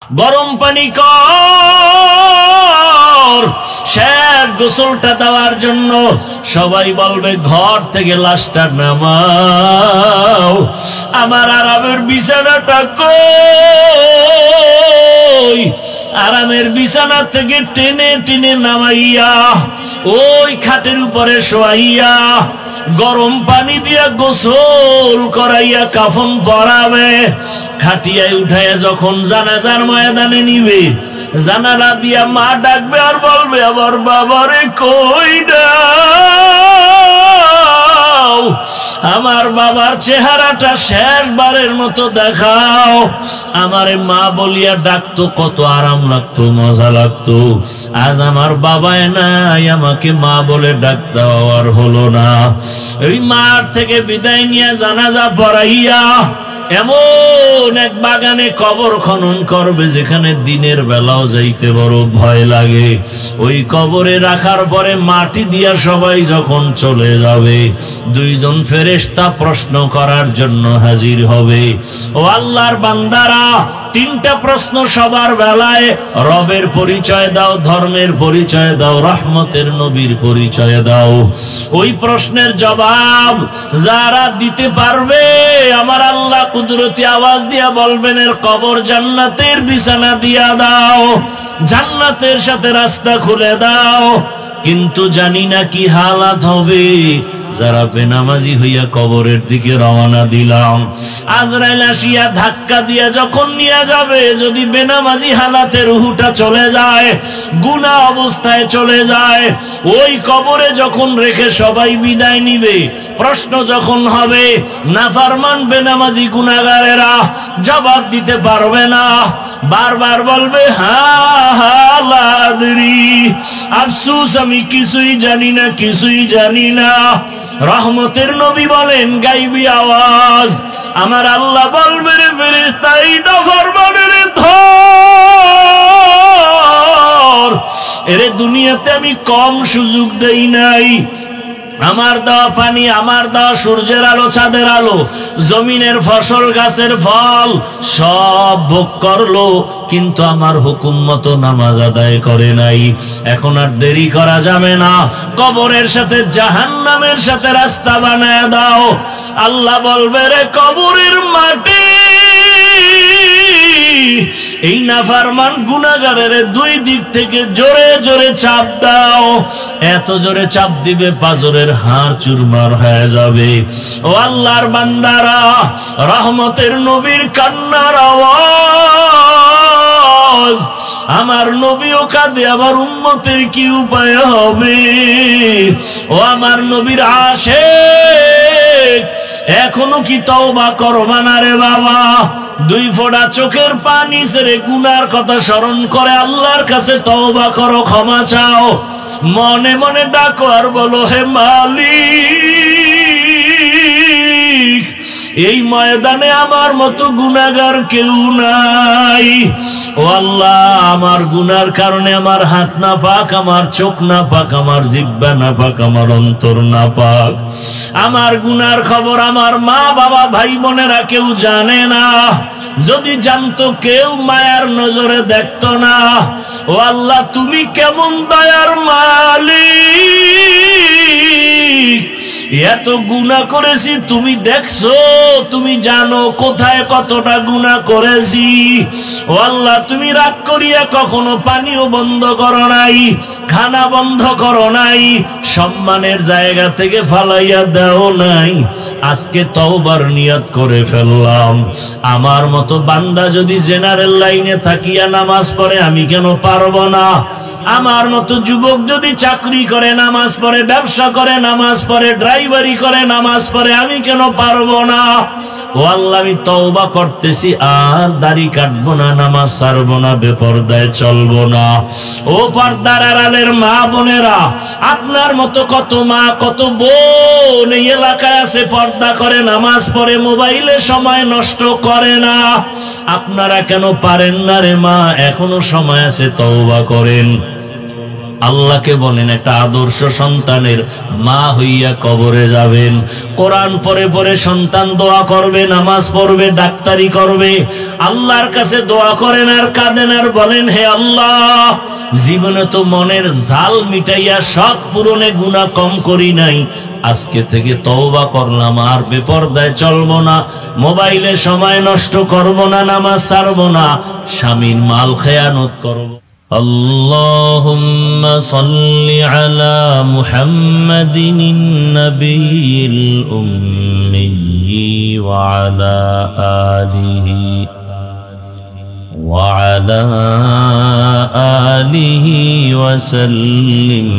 গরম পানি কর, শেষ গোসলটা দেওয়ার জন্য সবাই বলবে ঘর থেকে লাশটা নামাও। আমার আরামের বিছানাটা কই? আরামের বিছানা থেকে টেনে টেনে নামাইয়া ওই খাটের উপরে শোয়াইয়া গরম পানি দিয়া গোসল করাইয়া কাফন পরাবে। খাটিয়ায় উঠাইয়া যখন জানাজার ময়দানে নিবে, জানালা দিয়া মা ডাকবে আর বলবে আমার বাবারে কই দাও, আমার বাবার চেহারাটা শেষবারের মতো দেখাও। আমারে মা বলিয়া ডাকতো, কত আরাম লাগতো, মজা লাগতো। আজ আমার বাবায় নাই, আমাকে মা বলে ডাকতে আর হলো না। ওই মার থেকে বিদায় নিয়ে জানাজা পড়াইয়া এমন এক বাগানে কবর খনন করবে যেখানে দিনের বেলাও যাইতে বড় ভয় লাগে। ওই কবরে রাখার পরে মাটি দিয়া সবাই যখন চলে যাবে, দুইজন ফেরেশতা প্রশ্ন করার জন্য হাজির হবে। ও আল্লাহর বান্দারা, তিনটা প্রশ্ন সবার বেলায়। রবের পরিচয় দাও, ধর্মের পরিচয় দাও, রহমতের নবীর পরিচয় দাও। ওই প্রশ্নের জবাব যারা দিতে পারবে, আমার আল্লাহ কুদরতি আওয়াজ দিয়া বলবেন এর কবর জান্নাতের বিছানা দিয়া দাও, জান্নাতের সাথে রাস্তা খুলে দাও। কিন্তু জানি না কি হালাত হবে যারা বেনামাজি হইয়া কবরের দিকে রওনা দিলাম। আজরাইল আসিয়া ধাক্কা দিয়া যখন নিয়ে যাবে, যদি বেনামাজি হালাতে রুহুটা চলে যায়, গুনাহ অবস্থায় চলে যায়, ওই কবরে যখন রেখে সবাই বিদায় নিবে, প্রশ্ন যখন হবে, নাফরমান বেনামাজি গুনাহগারেরা জবাব দিতে পারবে না, বারবার বলবে হা হা লা আদরি, আফসোস আমি কিছুই জানি না, কিছুই জানি না। রহমতের নবী বলেন গাইবী আওয়াজ, আমার আল্লাহ বলবে রে ফেরেশতা এই নাফরমানের ধর, এরে দুনিয়াতে আমি কম সুযোগ দেই নাই। আমার দেওয়া পানি, আমার দেওয়া সূর্যের আলো, চাঁদের আলো, জমিনের ফসল, গাছের ফল সব ভোগ করলো, কিন্তু আমার হুকুম মতো নামাজ আদায় করে নাই। এখন আর দেরি করা যাবে না, কবরের সাথে জাহান্নামের সাথে রাস্তা বানায় দাও। আল্লাহ বলবে রে কবরের মাটি, এই নাফরমান গুনাহগারের দুই দিক থেকে জোরে জোরে চাপ দাও। এত জোরে চাপ দিবে পাজরের হাড় চুরমার হয়ে যাবে। ও আল্লাহর বান্দারা, রহমতের নবীর কান্নার আওয়াজ, আমার নবীও কাঁদে, আমার উম্মতের কি উপায় হবে? ও আমার নবীর আশিক, এখনো কি তওবা করবা না রে বাবা? দুই ফোঁটা চোখের পানি ছেড়ে গুনার কথা স্মরণ করে আল্লাহর কাছে তওবা করো, ক্ষমা চাও, মনে মনে ডাকো আর বলো হে মালিক, এই ময়দানে আমার মতো গুনাহগার কেউ নাই। ও আল্লাহ, আমার গুনার কারণে আমার হাত না পাক, আমার চোখ না পাক, আমার জিহ্বা না পাক, আমার অন্তর না পাক। আমার গুনার খবর আমার মা বাবা ভাই বোনেরা কেউ জানে না, যদি জানতো কেউ মায়ার নজরে দেখতো না। ও আল্লাহ, তুমি কেমন দয়ার মালিক, এত গুনাহ করেছি, তুমি দেখছো, তুমি জানো কোথায় কতটা গুনাহ করেছি। ও আল্লাহ, তুমি রাগ করিয়া কখনো পানিও বন্ধ করো নাই, খানা বন্ধ করো নাই, সম্মানের জায়গা থেকে ফালাইয়া দাও নাই। আজকে তওবার নিয়ত করে ফেললাম, আমার মতো বান্দা যদি জেনারেল লাইনে থাকিয়া নামাজ পড়ে আমি কেন পারবো না? আমার মতো যুবক যদি চাকরি করে নামাজ পড়ে, ব্যবসা করে নামাজ পড়ে, ড্রাইভারি করে নামাজ পড়ে, আমি কেন পারবো না? ও আল্লাহ, আমি তওবা করতেছি, আর দাড়ি কাটবো না, নামাজ ছাড়বো না, বেপরদায় চলবো না। ও পর্দার আড়ালের মা বোনেরা, আপনার মতো কত মা কত বোন এই এলাকায় আছে, পর্দা করে নামাজ পড়ে, মোবাইলে সময় নষ্ট করে না। আপনারা কেন পারেন না রে মা? এখনো সময় আছে, তওবা করেন। আল্লাহকে বলেন একটা আদর্শ সন্তানের মা হইয়া কবরে যাবেন, কোরআন পড়ে পড়ে সন্তান দোয়া করবে, নামাজ পড়বে, ডাক্তারি করবে, আল্লাহর কাছে দোয়া করেন আর কাঁদেন আর বলেন, হে আল্লাহ, জীবনে তো মনের জাল মিটাইয়া শখ পূরণে গুনাহ কম করি নাই, আজকে থেকে তওবা করলাম, আর বেপরদায় চলবো না, মোবাইলে সময় নষ্ট করব না, নামাজ ছাড়বো না, স্বামীর মাল খেয়ানত করব। اللهم صل على محمد النبي الأمي وعلى آله وسلم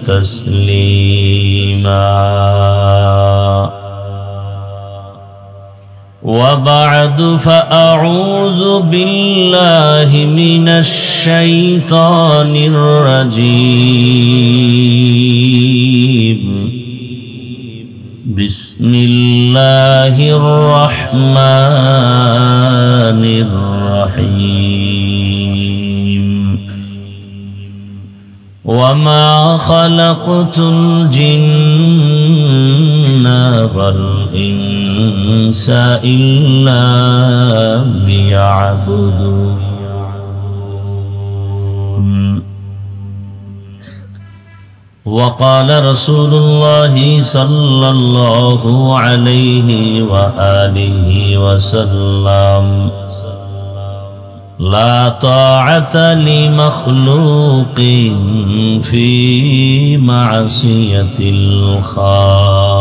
تسليما. وبعد فأعوذ بالله من الشيطان الرجيم. بسم الله الرحمن الرحيم. وما خلقت الجن والإنس إلا ليعبدون. وقال رسول الله صلى الله عليه وآله وسلم: لا طاعة لمخلوق في معصية الخالق.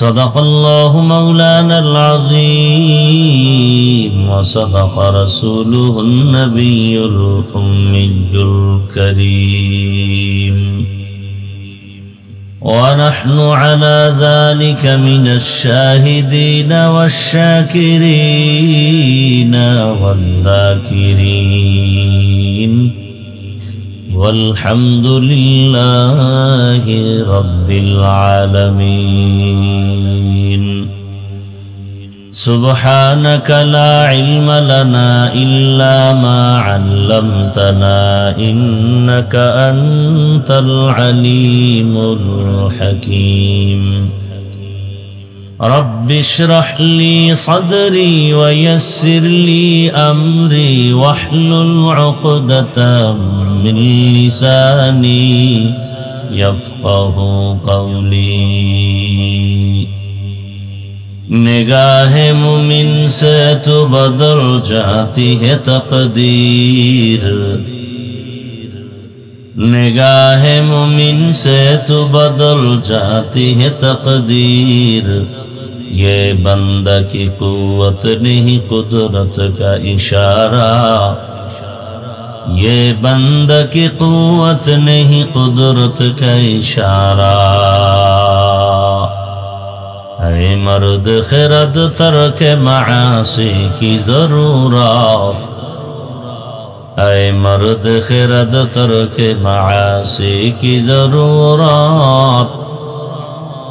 صدق الله مولانا العظيم وصدق رسوله النبي الأمي الكريم. ونحن على ذلك من الشاهدين والشاكرين والذاكرين، والحمد لله رب العالمين. سبحانك لا علم لنا إلا ما علمتنا إنك أنت العليم الحكيم. رب اشرح لي صدري ويسر لي أمري واحلل عقدة من لساني يفقه قولي. निगाह मुमिन से तो बदल जाती है तकदीर, निगाह मुमिन से तो बदल जाती है तकदीर। ये बंदा की कुव्वत नहीं कुदरत का इशारा, ये बंदा की कुव्वत नहीं कुदरत का इशारा। ऐ मर्द खिरद तर्क मासी की जरूरत, ऐ मर्द खिरद तर्क मासी की जरूरत।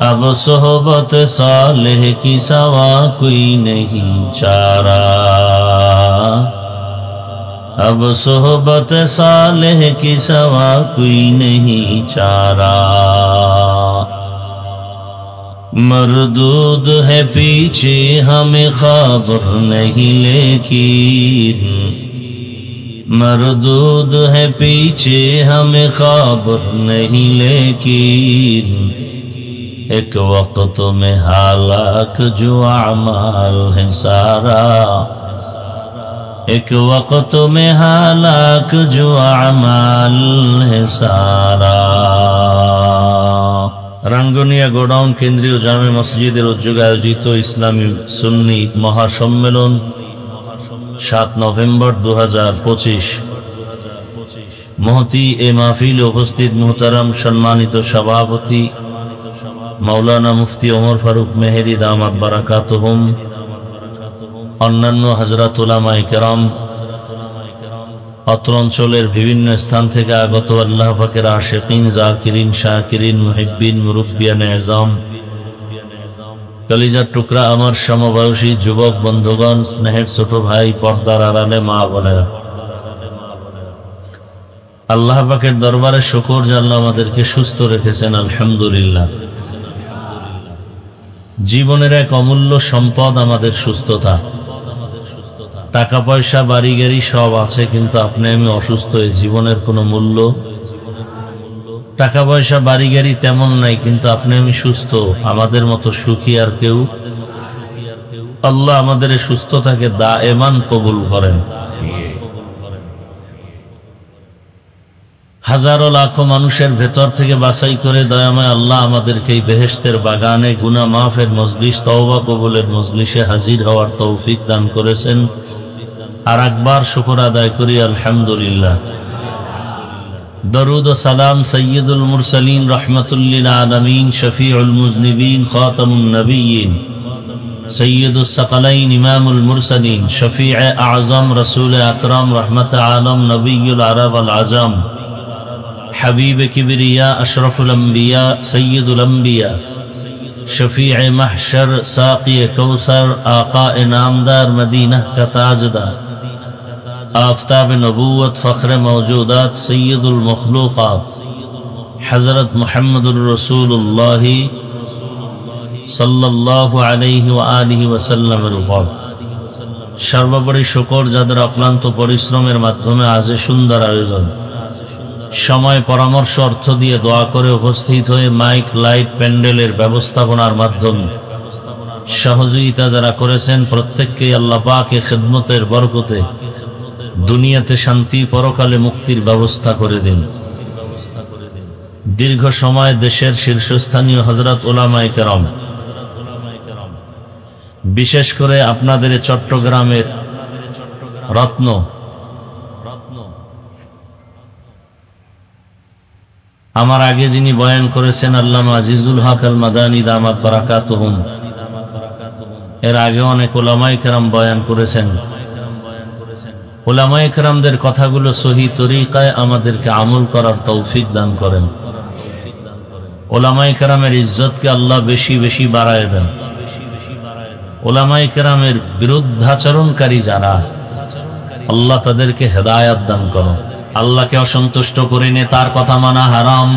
अब सोहबत सालेह की सवा कोई नहीं चारा, अब सोहबत सालेह की सवा कोई नहीं चारा। मरदूद है पीछे हमें खबर नहीं लेकिन, मरदूद है पीछे हमें खबर नहीं लेकिन। एक वक्त में हालाक जो अमाल है सारा, एक वक्त में हालाक जो अमाल है सारा। রাঙ্গুনিয়া গোডাউন কেন্দ্রীয় জামে মসজিদের উদ্যোগে আয়োজিত ইসলামী সুন্নি মহাসম্মেলন 7 নভেম্বর 2025। মহতি এ মাহফিলে উপস্থিত মুহতারাম সম্মানিত সভাপতি মাওলানা মুফতি ওমর ফারুক মেহেরি দামাত বারাকাতুহুম, অন্যান্য হযরত উলামায়ে কেরাম, অত্র অঞ্চলের বিভিন্ন স্থান থেকে আগত আল্লাহ পাকের আশিকিন, জাকিরিন, শাকিরিন, মুহিব্বিন, মুরব্বিয়ান এজাম, কলিজার টুকরা আমার সমবয়সী যুবক বন্ধুগণ, স্নেহের ছোট ভাই, পর্দার আড়ালে মা বোনেরা, আল্লাহ পাকের দরবারে শুকর যে আল্লাহ আমাদেরকে সুস্থ রেখেছেন, আলহামদুলিল্লাহ। জীবনের এক অমূল্য সম্পদ আমাদের সুস্থতা। টাকা পয়সা বাড়ি গাড়ি সব আছে, কিন্তু আপনি আমি অসুস্থ, এই জীবনের কোনো মূল্য। টাকা পয়সা বাড়ি গাড়ি তেমন নাই, কিন্তু আপনি আমি সুস্থ, আমাদের মতো সুখী আর কেউ। আল্লাহ আমাদের এই সুস্থতাকে দায়েমান কবুল করেন। হাজারো লাখো মানুষের ভেতর থেকে বাছাই করে দয়াময় আল্লাহ আমাদেরকে এই বেহেশতের বাগানে গুনাহ মাফের মজলিস, তওবা কবুলের মজলিসে হাজির হওয়ার তৌফিক দান করেছেন। আর একবার শুকর আদায় করি, আলহামদুলিল্লাহ। দরুদ ও সালাম সৈয়দুল মুরসালিন, রহমাতুল লিল আলামিন, শফিউল মুজনিবিন, খাতামুন নবিয়্যিন, সৈয়দুস সাকালাইন, ইমামুল মুরসালিন, শফিউ আযম, রাসূল আকরাম, রহমত আলম, নবিয়ুল আরব আল আজম, حبیب کبریا، اشرف الانبیاء، سید الانبیاء، شفیع محشر، ساقی کوثر، آقا نامدار، مدینہ کا تاجدار، آفتاب نبوت، فخر موجودات، سید المخلوقات، حضرت محمد الرسول اللہ صلی اللہ علیہ وآلہ وسلم القول। সর্বোপরি শুকর যাদের অক্লান্ত পরিশ্রমের মাধ্যমে আজ সুন্দর আয়োজন, সময় পরামর্শ অর্থ দিয়ে দোয়া করে উপস্থিত হয়ে মাইক লাইট প্যান্ডেলের ব্যবস্থাপনার মাধ্যমে সহযোগিতা যারা করেছেন, প্রত্যেককেই আল্লাহ পাকের খিদমতের বরকতে দুনিয়াতে শান্তি, পরকালে মুক্তির ব্যবস্থা করে দিন। দীর্ঘ সময় দেশের শীর্ষস্থানীয় হযরত উলামায়ে কেরাম, বিশেষ করে আপনাদের চট্টগ্রামের রত্ন আমার আগে যিনি বয়ান করেছেন আল্লামা আজিজুল হক আল মাদানী দামাত বারাকাতুহুম, এর আগে অনেক উলামায়ে কেরাম বয়ান করেছেন। উলামায়ে কেরামদের কথাগুলো সহি তরিকায় আমাদেরকে আমল করার তৌফিক দান করেন। উলামায়ে কেরামের ইজ্জতকে আল্লাহ বেশি বেশি বাড়ায় দেন। উলামায়ে কেরামের বিরুদ্ধাচরণকারী যারা, আল্লাহ তাদেরকে হেদায়েত দান করেন। আল্লাহকে অসন্তুষ্ট করে নেতার কথা মানা হারাম,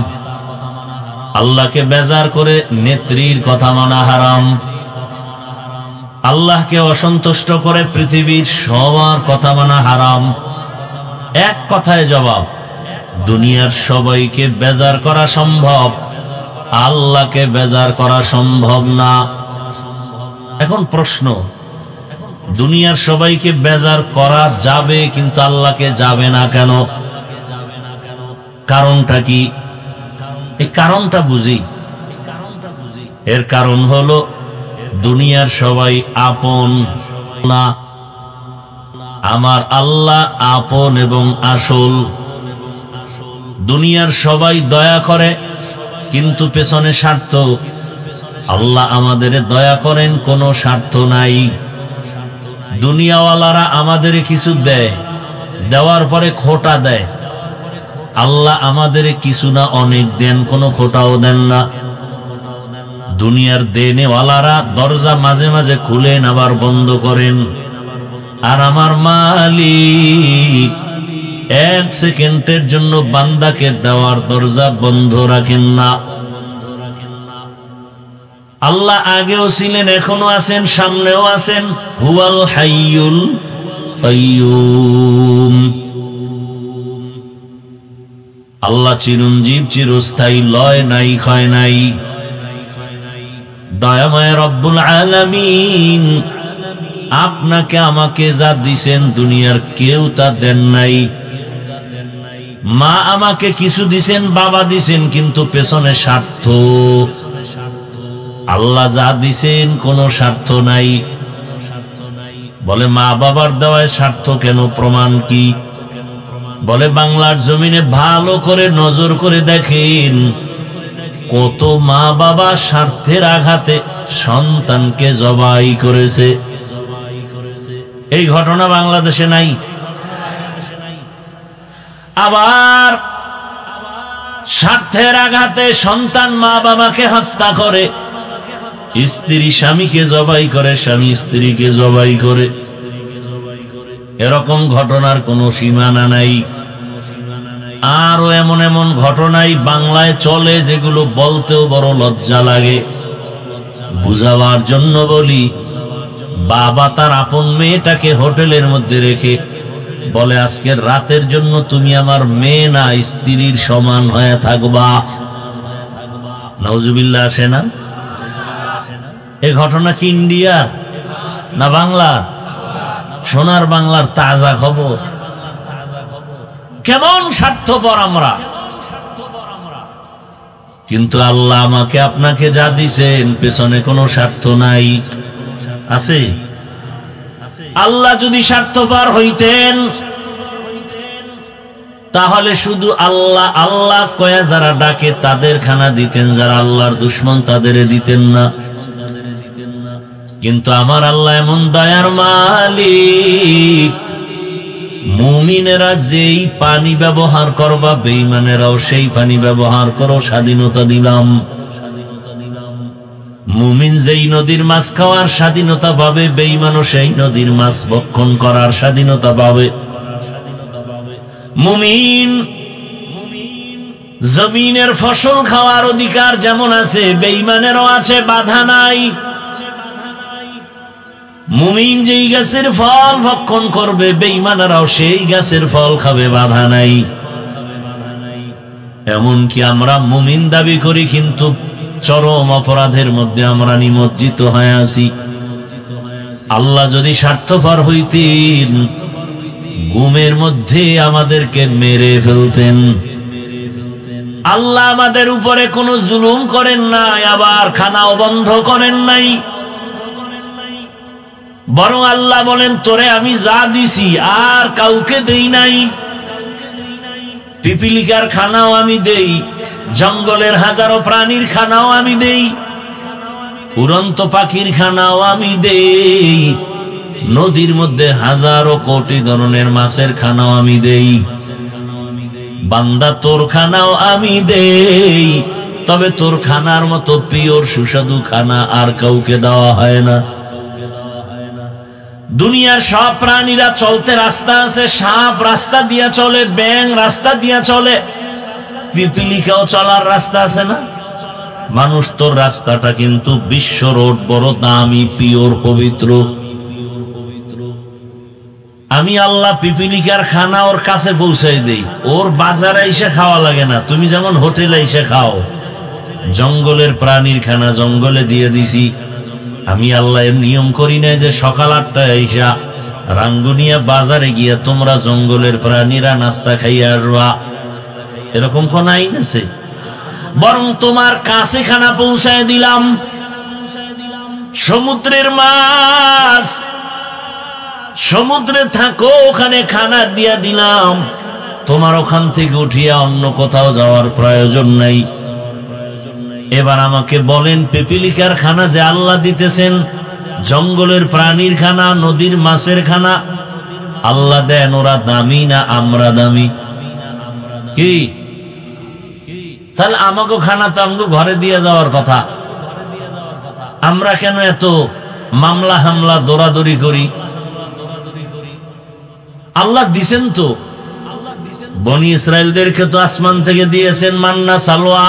আল্লাহকে বেজার করে নেত্রীর কথা মানা হারাম, আল্লাহকে অসন্তুষ্ট করে পৃথিবীর সবার কথা মানা হারাম। এক কথায় জবাব, দুনিয়ার সবাইকে বেজার করা সম্ভব, আল্লাহকে বেজার করা সম্ভব না। এখন প্রশ্ন, দুনিয়ার সবাইকে বেজার করা যাবে কিন্তু আল্লাহকে যাবে না কেন? কারণটা কি? এই কারণটা বুঝি। এর কারণ হলো দুনিয়ার সবাই আপন না, আমার আল্লাহ আপন এবং আসল। দুনিয়ার সবাই দয়া করে কিন্তু পেছনে স্বার্থ। আল্লাহ আমাদের দয়া করেন, কোনো স্বার্থ নাই। দুনিয়াওয়ালারা আমাদের কিছু দেয়, দেওয়ার পরে খোটা দেয়। আল্লাহ আমাদের কিছু না অনেক দেন, কোনো খোটাও দেন না। দুনিয়ার দেনেওয়ালারা দরজা মাঝে মাঝে খুলেন আবার বন্ধ করেন, আর আমার মালিক এক সেকেন্ডের জন্য বান্দাকে দেওয়ার দরজা বন্ধ রাখেন না। আল্লাহ আগেও ছিলেন, এখনো আছেন, সামনেও আছেন। হুয়াল হাইয়ুল কাইয়ুম। আল্লাহ চিরঞ্জীব, চিরস্থায়ী, লয় নাই, ক্ষয় নাই। দয়াময় রব্বুল আলামিন আপনাকে আমাকে যা দিছেন দুনিয়ার কেউ তা দেন নাই। মা আমাকে কিছু দিছেন, বাবা দিছেন, কিন্তু পেছনে স্বার্থ। আল্লাহ যা দিছেন কোনো স্বার্থ নাই। বলে মা বাবার দেওয়ায় স্বার্থ কেন? প্রমাণ কি? বলে বাংলার জমিনে ভালো করে নজর করে দেখেন, কত মা বাবা স্বার্থের আঘাতে সন্তানকে জবাই করেছে। এই ঘটনা বাংলাদেশে নাই। আবার স্বার্থের আঘাতে সন্তান মা বাবাকে হত্যা করে, স্ত্রী স্বামীকে জবাই করে, স্বামী স্ত্রীকে জবাই করে। এরকম ঘটনার কোনো সীমানা নাই। আরো এমন এমন ঘটনাই বাংলায় চলে যেগুলো বলতেও বড় লজ্জা লাগে। বুঝাবার জন্য বলি, বাবা তার আপন মেয়েটাকে হোটেলের মধ্যে রেখে বলে, আজকের রাতের জন্য তুমি আমার মেয়ে না স্ত্রীর সমান হয়ে থাকবা। নাউজুবিল্লাহ আসে না? এই ঘটনা কি ইন্ডিয়া না বাংলা? সোনার বাংলার তাজা খবর। কেমন স্বার্থপর আমরা! কিন্তু আল্লাহ আমাকে আপনাকে যা দিছেন পেছনে কোনো স্বার্থ নাই, আছে? আল্লাহ যদি স্বার্থপর হইতেন তাহলে শুধু আল্লাহ আল্লাহ কয়া যারা ডাকে তাদের খানা দিতেন, যারা আল্লাহর দুশমন তাদের দিতেন না। কিন্তু আমার আল্লাহ এমন দয়ার মালিক, মুমিনেরা যেই পানি ব্যবহার করবা বেঈমানেরাও সেই পানি ব্যবহার করো, স্বাধীনতা দিলাম। মুমিন যেই নদীর মাছ খাওয়ার স্বাধীনতা পাবে, বেঈমানও সেই নদীর মাছ ভক্ষণ করার স্বাধীনতা পাবে। মুমিন জমিনের ফসল খাওয়ার অধিকার যেমন আছে, বেঈমানেরও আছে, বাধা নাই। মুমিন যেই গাছের ফল ভক্ষণ করবে, বেঈমানেরাও সেই গাছের ফল খাবে, বাধা নাই। এমনকি আমরা মুমিন দাবি করি কিন্তু চরম অপরাধের মধ্যে আমরা নিমজ্জিত হয়ে আছি। আল্লাহ যদি স্বার্থপর হইতেন ঘুমের মধ্যে আমাদেরকে মেরে ফেলতেন। আল্লাহ আমাদের উপরে কোনো জুলুম করেন নাই, আবার খানাও বন্ধ করেন নাই। বরং আল্লাহ বলেন, তোরে আমি যা দিছি আর কাউকে দেই নাই। পিপিলিকার খানাও আমি দেই, জঙ্গলের হাজারো প্রাণীর খানাও আমি দেই, উড়ন্ত পাখির খানাও আমি দেই, নদীর মধ্যে হাজারো কোটি ধরনের মাছের খানাও আমি দেই। বান্দা তোর খানাও আমি দেই, তবে তোর খানার মতো পিওর সুস্বাদু খানা আর কাউকে দেওয়া হয় না। দুনিয়ার সব প্রাণীরা চলতে রাস্তা আছে, সাপ রাস্তা দিয়া চলে, ব্যাঙ রাস্তা দিয়া চলে, পিপিলিকাও চলার রাস্তা আছে না? মানুষ তোর রাস্তাটা কিন্তু বিশ্ব রোড, বড় দামি, পিওর, পবিত্র। আমি আল্লাহ পিপিলিকার খানা ওর কাছে পৌঁছাই দেই, ওর বাজারে এসে খাওয়া লাগে না। তুমি যেমন হোটেলে এসে খাও, জঙ্গলের প্রাণীর খানা জঙ্গলে দিয়ে দিছি। আমি আল্লাহ এর নিয়ম করি না যে সকাল 8টায় আইসা রাঙ্গুনিয়া বাজারে গিয়া তোমরা জঙ্গলের প্রাণীরা নাস্তা খাইয়া আসবা, এরকম কোন আইন আছে? বরং তোমার কাছে খানা পৌঁছায় দিলাম। সমুদ্রের মাছ, সমুদ্রে থাকো, ওখানে খানা দিয়া দিলাম। তোমার ওখান থেকে উঠিয়া অন্য কোথাও যাওয়ার প্রয়োজন নাই। এবার আমাকে বলেন, পিপিলিকার খানা যে আল্লাহ দিতেছেন, জঙ্গলের প্রাণীর খানা, নদীর মাছের খানা আল্লাহ দেন, ওরা দামি না আমরা দামি? কি তাহলে আমাকে খানা তো আমাকে ঘরে দিয়ে যাওয়ার কথা, আমরা কেন এত মামলা হামলা দৌড়াদৌড়ি করি? আল্লাহ দিছেন তো, বনি ইসরায়েলদেরকে তো আসমান থেকে দিয়েছেন মান্না সালোয়া।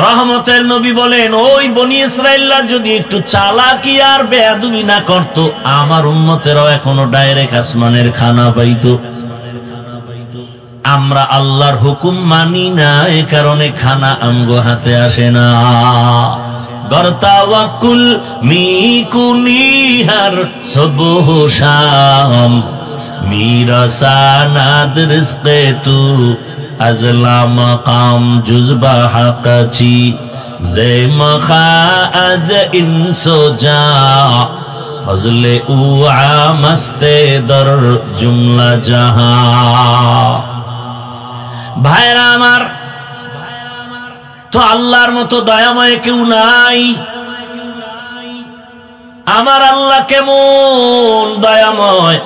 রহমতের নবী বলেন, ওই বনি ইসরায়েলরা যদি একটু চালাকি আর বেয়াদবি না করত, আমার উম্মতেরাও এখনো ডাইরেক্ট আসমানের খানা পাইতো। আমরা আল্লাহর হুকুম মানি না, এ কারণে খানা আমগো হাতে আসে না। গরতাওয়াকুল মিকুনিহার সুবহ শাম মিরাসানাদ রিজকে তু আজলা মাকাম জুজবা হাকাচি জে মখা আজ ইনসোজা ফজলে উআ মস্তে দর জুমলা জাহা। ভাইরা আমার, তো আল্লাহর মতো দয়াময় কেউ নাই। আমার আল্লাহ কেমন দয়াময়,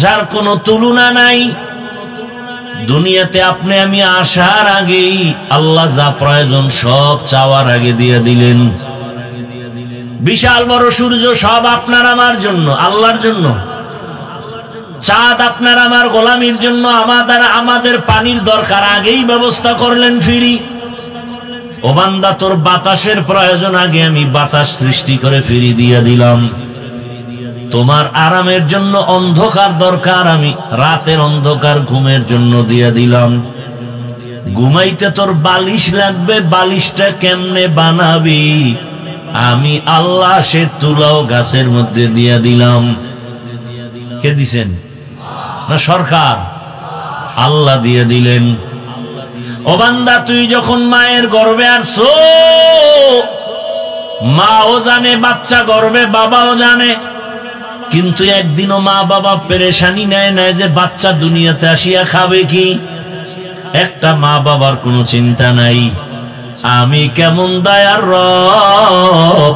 যার কোনো তুলনা নাই। দুনিয়াতে আপনি আমি আসার আগেই আল্লাহ যা প্রয়োজন সব চাওয়ার আগে দিয়ে দিলেন। বিশাল বড় সূর্য সব আপনার আমার জন্য, আল্লাহর জন্য। চাঁদ আপনার আমার গোলামির জন্য আমাদের পানির দরকার আগেই ব্যবস্থা করলেন ফ্রি। ও বান্দা, তোর বাতাসের প্রয়োজন, আগে আমি বাতাস সৃষ্টি করে ফ্রি দিয়ে দিলাম। তোমার আরামের জন্য অন্ধকার দরকার, আমি রাতের অন্ধকার ঘুমের জন্য দিয়ে দিলাম। ঘুমাইতে তোর বালিশ লাগবে, বালিশটা কেমনে বানাবি? আমি আল্লাহ সে তুলাও গাছের মধ্যে দিয়ে দিলাম। কে দিছেন? না সরকার? আল্লাহ দিয়ে দিলেন। ও বান্দা, তুই যখন মায়ের গর্ভে আসছো, মাও জানে বাচ্চা গর্ভে, বাবাও জানে, কিন্তু একদিনও মা বাবা পেরেশানি নেয় না যে বাচ্চা দুনিয়াতে আসিয়া খাবে কি। একটা মা বাবার কোনো চিন্তা নাই। আমি কেমন দয়ার রব,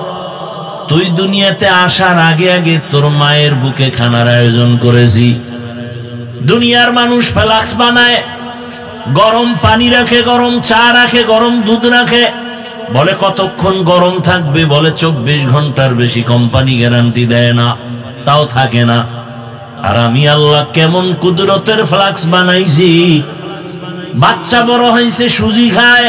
তুই দুনিয়াতে আসার আগে আগে তোর মায়ের বুকে খানার আয়োজন করেছি। দুনিয়ার মানুষ ফ্লাক্স বানায়, গরম পানি রাখে, গরম চা রাখে, গরম দুধ রাখে, বলে কতক্ষণ গরম থাকবে, বলে 24 ঘন্টার বেশি কোম্পানি গ্যারান্টি দেয় না, তাও থাকে না। আর আমি আল্লাহ কেমন কুদরতের ফ্লাক্স বানাইছি, বাচ্চা বড় হয়েছে সুজি খায়।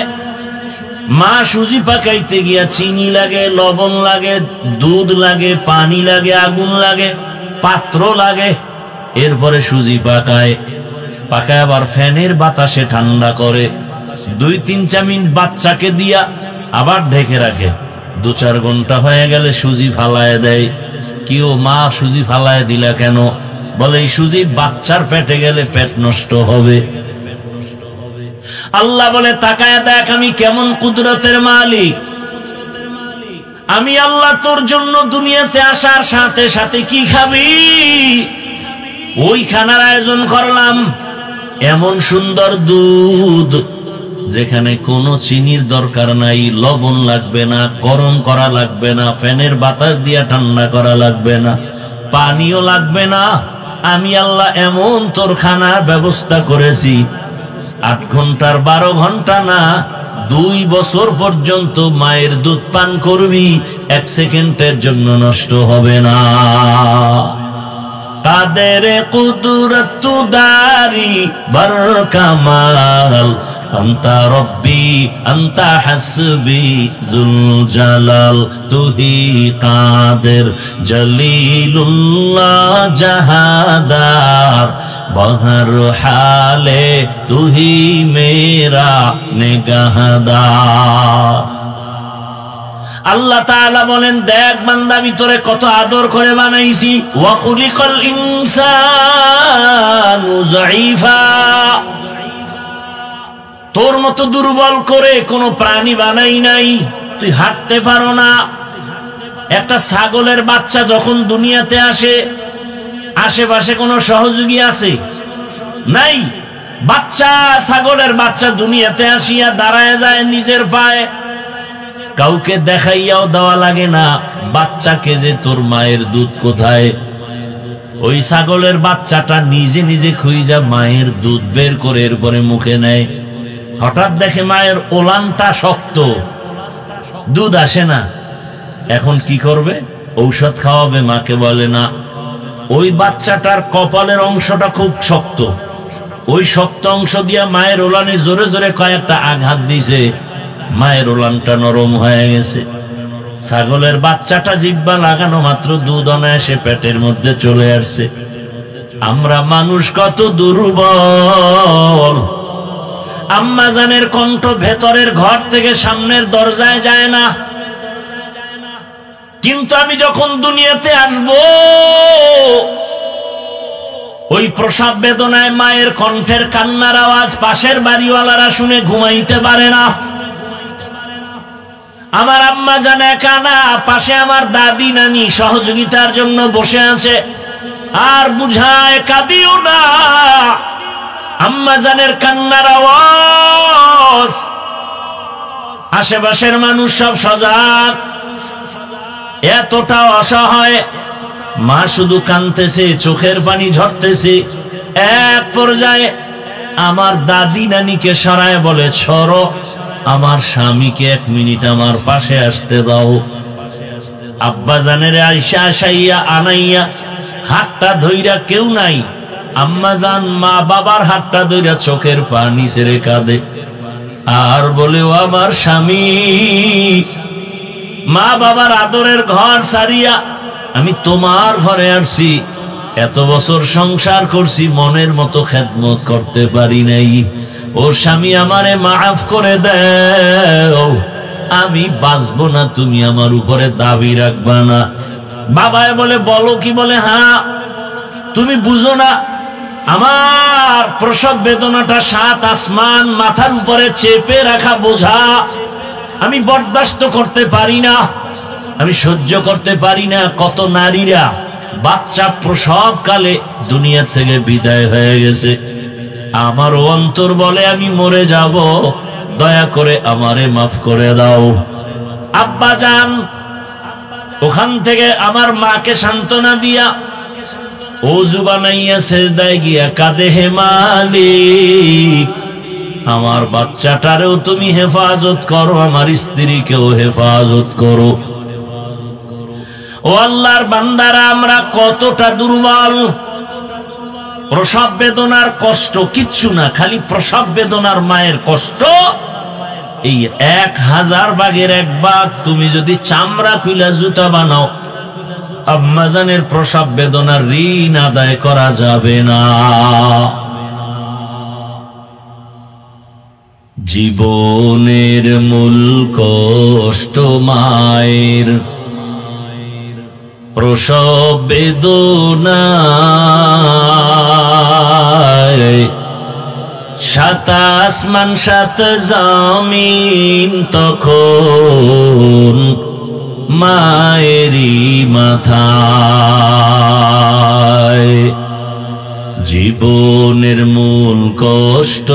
মা সুজি পাকাইতে গিয়া চিনি লাগে, লবণ লাগে, দুধ লাগে, পানি লাগে, আগুন লাগে, পাত্র লাগে, এরপরে সুজি পাকায়। পাকায় আবার ফ্যানের বাতাসে ঠান্ডা করে, 2-3 মিনিট বাচ্চাকে দিয়া আবার ঢেকে রাখে। 2-4 ঘন্টা হয়ে গেলে সুজি ফালায় দেয়। কেউ মা সুজি ফালায় দিলা কেন? বলে এই সুজি বাচ্চার পেটে গেলে পেট নষ্ট হবে। আল্লাহ বলে তাকায় দেখ আমি কেমন কুদরতের মালিক। আমি আল্লাহ তোর জন্য দুনিয়াতে আসার সাথে সাথে কি খাবি ওই খানার আয়োজন করলাম। এমন সুন্দর দুধ যেখানে কোনো চিনির দরকার নাই, লবণ লাগবে না, গরম করা লাগবে না, ফ্যানের বাতাস দিয়া ঠান্ডা করা লাগবে না, পানিও লাগবে না। আমি আল্লাহ এমন তোর খানার ব্যবস্থা করেছি 8 ঘন্টার 12 ঘন্টা না, 2 বছর পর্যন্ত মায়ের দুধ পান করবি, 1 সেকেন্ডের জন্য নষ্ট হবে না। কাদের কুদরত দারি বর কামাল, আন্তা রব্বি আন্তা হাসবি যুল জালাল, তুহি কাদের জলিলুল্লাহ জাহাদার, বহর হালে তুহি মেরা নিগাহদার। আল্লাহ তাআলা বলেন দেখ বান্দা আমি তোরে কত আদর করে বানাইছি। ওয়া খুলিকাল ইনসানু যায়ীফা, তোর মতো দুর্বল করে কোনো প্রাণী বানাই নাই, তুই হাঁটতে পারো না। একটা ছাগলের বাচ্চা যখন দুনিয়াতে আসে, আশেপাশে কোনো সহযোগী আছে? নাই। বাচ্চা ছাগলের বাচ্চা দুনিয়াতে আসিয়া দাঁড়ায় যায় নিজের পায়ে, কাউকে দেখাইয়াও দেওয়া লাগে না বাচ্চাকে যে তোর মায়ের দুধ কোথায়। ওই ছাগলের বাচ্চাটা নিজে নিজে খুঁজা মায়ের দুধ বের করে এরপরে মুখে নেয়। হঠাৎ দেখে মায়ের ওলানটা শক্ত, দুধ আসে না। এখন কি করবে? ঔষধ খাওয়াবে। মাকে বলে না, ওই বাচ্চাটার কপালের অংশটা খুব শক্ত, ওই শক্ত অংশ দিয়া মায়ের ওলানে জোরে জোরে কয়েকটা আঘাত দিছে, মায়ের ওলানটা নরম হয়ে গেছে। ছাগলের বাচ্চাটা জিহ্বা লাগানো মাত্র দুধ অনায়াসে পেটের মধ্যে চলে আসছে। আমরা মানুষ কত দুর্বল। আম্মা জানের কণ্ঠ ভেতরের ঘর থেকে সামনের দরজায় যায় না, কিন্তু আমি যখন দুনিয়াতে আসব ওই প্রসব বেদনায় মায়ের কণ্ঠের কান্নার আওয়াজ পাশের বাড়িওয়ালারা শুনে ঘুমাইতে পারে না। আমার আম্মা জান একা না, পাশে আমার দাদি নানি সহযোগিতার জন্য বসে আছে আর বুঝায় কাঁদিও না। আম্মা জানের কান্নার আওয়াজ, আশেপাশের মানুষ সব সজাগ, এতটা অসহায়। মা শুধু কাঁদতেছে, চোখের পানি ঝরতেছে। এক পর্যায়ে আমার দাদি নানিকে সরায় বলে, সরো, আমার স্বামীকে 1 মিনিট আমার পাশে আসতে দাও। আব্বা জানের আইসা আসাইয়া আনাইয়া হাতটা ধইরা, কেউ নাই, আম্মা জান মা বাবার হাতটা ধইরা চোখের পানি ছেড়ে কাঁদে আর বলে, ও আমার স্বামী, মা বাবার আদরের ঘর ছাড়িয়া আমি তোমার ঘরে আসছি, এত বছর সংসার করছি, মনের মতো খেদমত করতে পারি নাই। ও স্বামী, আমারে মাফ করে দাও, আমি বাঁচবো না, তুমি আমার উপরে দাবি রাখবা না। বাবায় বলে, বলো কি? বলে, হ্যাঁ, তুমি বুঝো না, আমার প্রসব বেদনাটা 7 আসমান মাথার উপরে চেপে রাখা বোঝা, আমি বরদাস্ত করতে পারি না, আমি সহ্য করতে পারি না। কত নারীরা বাচ্চা প্রসবকালে দুনিয়া থেকে বিদায় হয়ে গেছে, আমার অন্তর বলে আমি মরে যাব, দয়া করে আমারে মাফ করে দাও। আব্বা জান ওখান থেকে আমার মাকে সান্ত্বনা দিয়া ওযু বানাইয়া সেজদায় গিয়া কাঁদে, হে মালিক, আমার বাচ্চাটারেও তুমি হেফাজত করো, আমার স্ত্রীকেও হেফাজত করো। ও আল্লাহর বান্দারা, আমরা কতটা দুর্বল। প্রসব বেদনার কষ্ট কিচ্ছু না, খালি প্রসব বেদনার মায়ের কষ্ট এই 1000 ভাগের 1 ভাগ। তুমি যদি চামড়া খুইলা জুতা বানাও, আম্মাজানের প্রসব বেদনার ঋণ আদায় করা যাবে না। জীবনের মূল কষ্ট মায়ের প্রসব বেদনা, 7 আসমান 7 জমিন তখন মায়েরই মাথায়। জীবনের মূল কষ্ট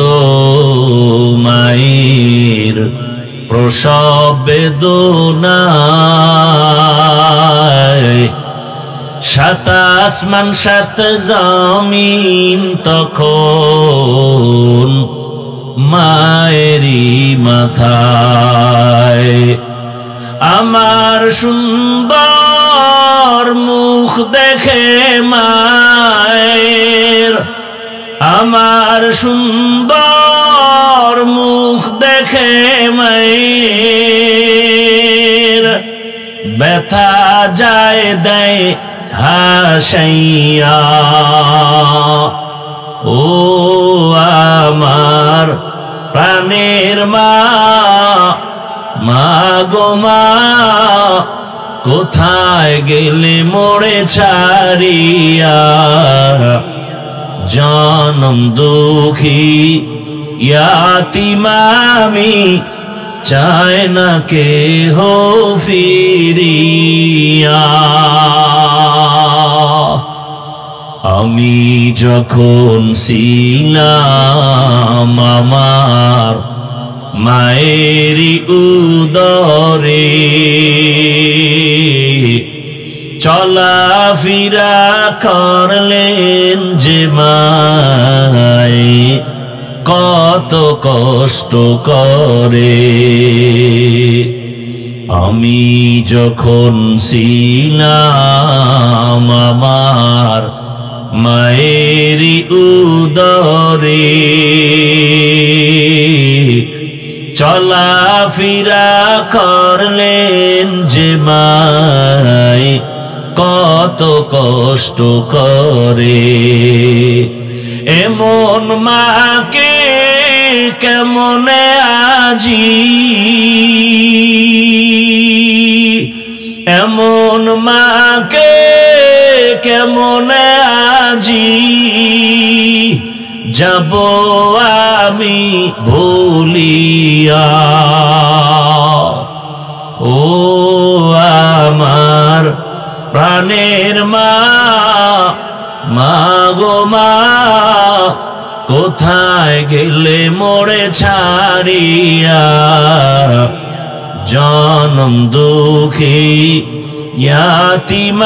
মায়ের প্রসব বেদনা, 7 আসমান 7 জমিন তখন মায়েরই মাথায়। আমার সুন্দর মুখ দেখে মায়ের, আমার সুন্দর মুখ দেখে মায়ের ব্যথা যায় দেয় হাসাইয়া। ও আমার প্রাণের মা, মা গো মা, কোথায় গেলে মোড়ে ছাড়িয়া, জনম দুঃখী ইয়াতীম আমি, চায় না কেহ ফিরিয়া। আমি যখন ছিলাম আমার মায়েরই উদরে, চলাফেরা করলেন যে মায়, কত কষ্ট করে। আমি যখন ছিলাম আমার মায়েরই উদরে, চলাফেরা করলেন যে মায়, কত কষ্ট করে। এমন মাকে কেমনে আজি, এমন মাকে কেমনে আজি, যাব আমি ভুলিয়া। ও আমার প্রাণের মা, মা গো মা, কোথায় গেলে মোড়ে ছাড়িয়া, জনম দুঃখী ইয়াতীম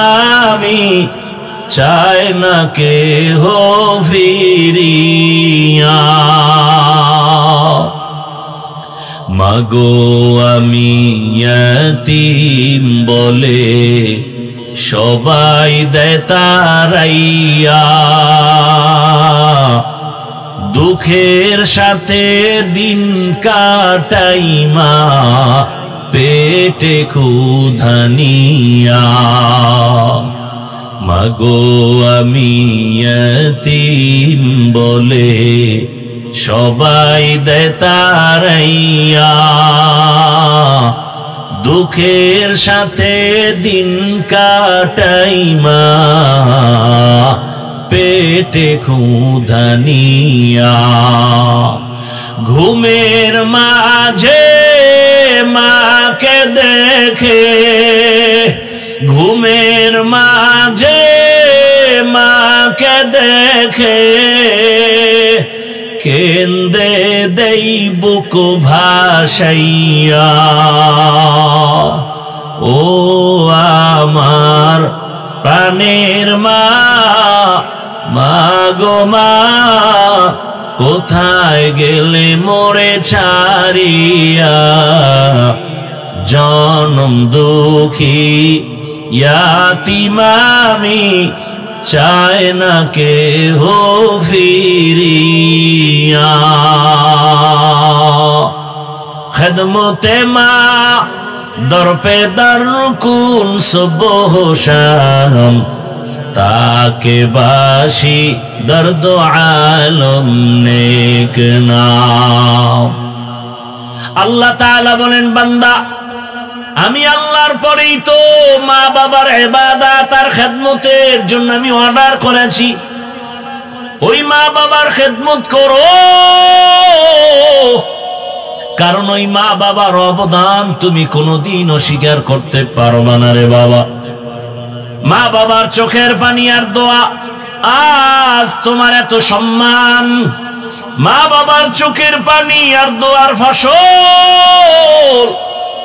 আমি, চায় না কেহ ফিরিয়া। মাগো আমি ইয়াতীম বলে সবাই দেয় তারাইয়া, দুঃখের সাথে দিন কাটাই মা পেটে ক্ষুধা নিয়া। মাগো আমি ইয়াতীম বলে সবাই দেয় তারাইয়া, দুঃখের সাথে দিন কাটাই মা পেটে ক্ষুধা নিয়া। ঘুমের মাঝে মাকে দেখে, ঘুমের মাঝে মাকে দেখে কেন্দে দেই বুক ভাসাইয়া। ও আমার প্রাণের মা, মাগো মা কোথায় গেলে মোরে ছাড়িয়া, জনম দুঃখী ইয়াতীম আমি চায় না কেহ ফিরিয়া। খেদমতে মা দরপে দরকুন সুবহ শাম, তাকে বাসি দর্দ আলম নেক নাম। আল্লাহ তাআলা বলেন, বান্দা আমি আল্লাহর পরেই তো মা বাবার ইবাদত আর খেদমতের জন্য আমি অর্ডার করেছি। ওই মা বাবার খেদমত করো, কারণ ওই মা বাবার অবদান তুমি কোনোদিন অস্বীকার করতে পারবা না রে বাবা। মা বাবার চোখের পানি আর দোয়া আজ তোমার এত সম্মান। মা বাবার চোখের পানি আর দোয়ার ফসল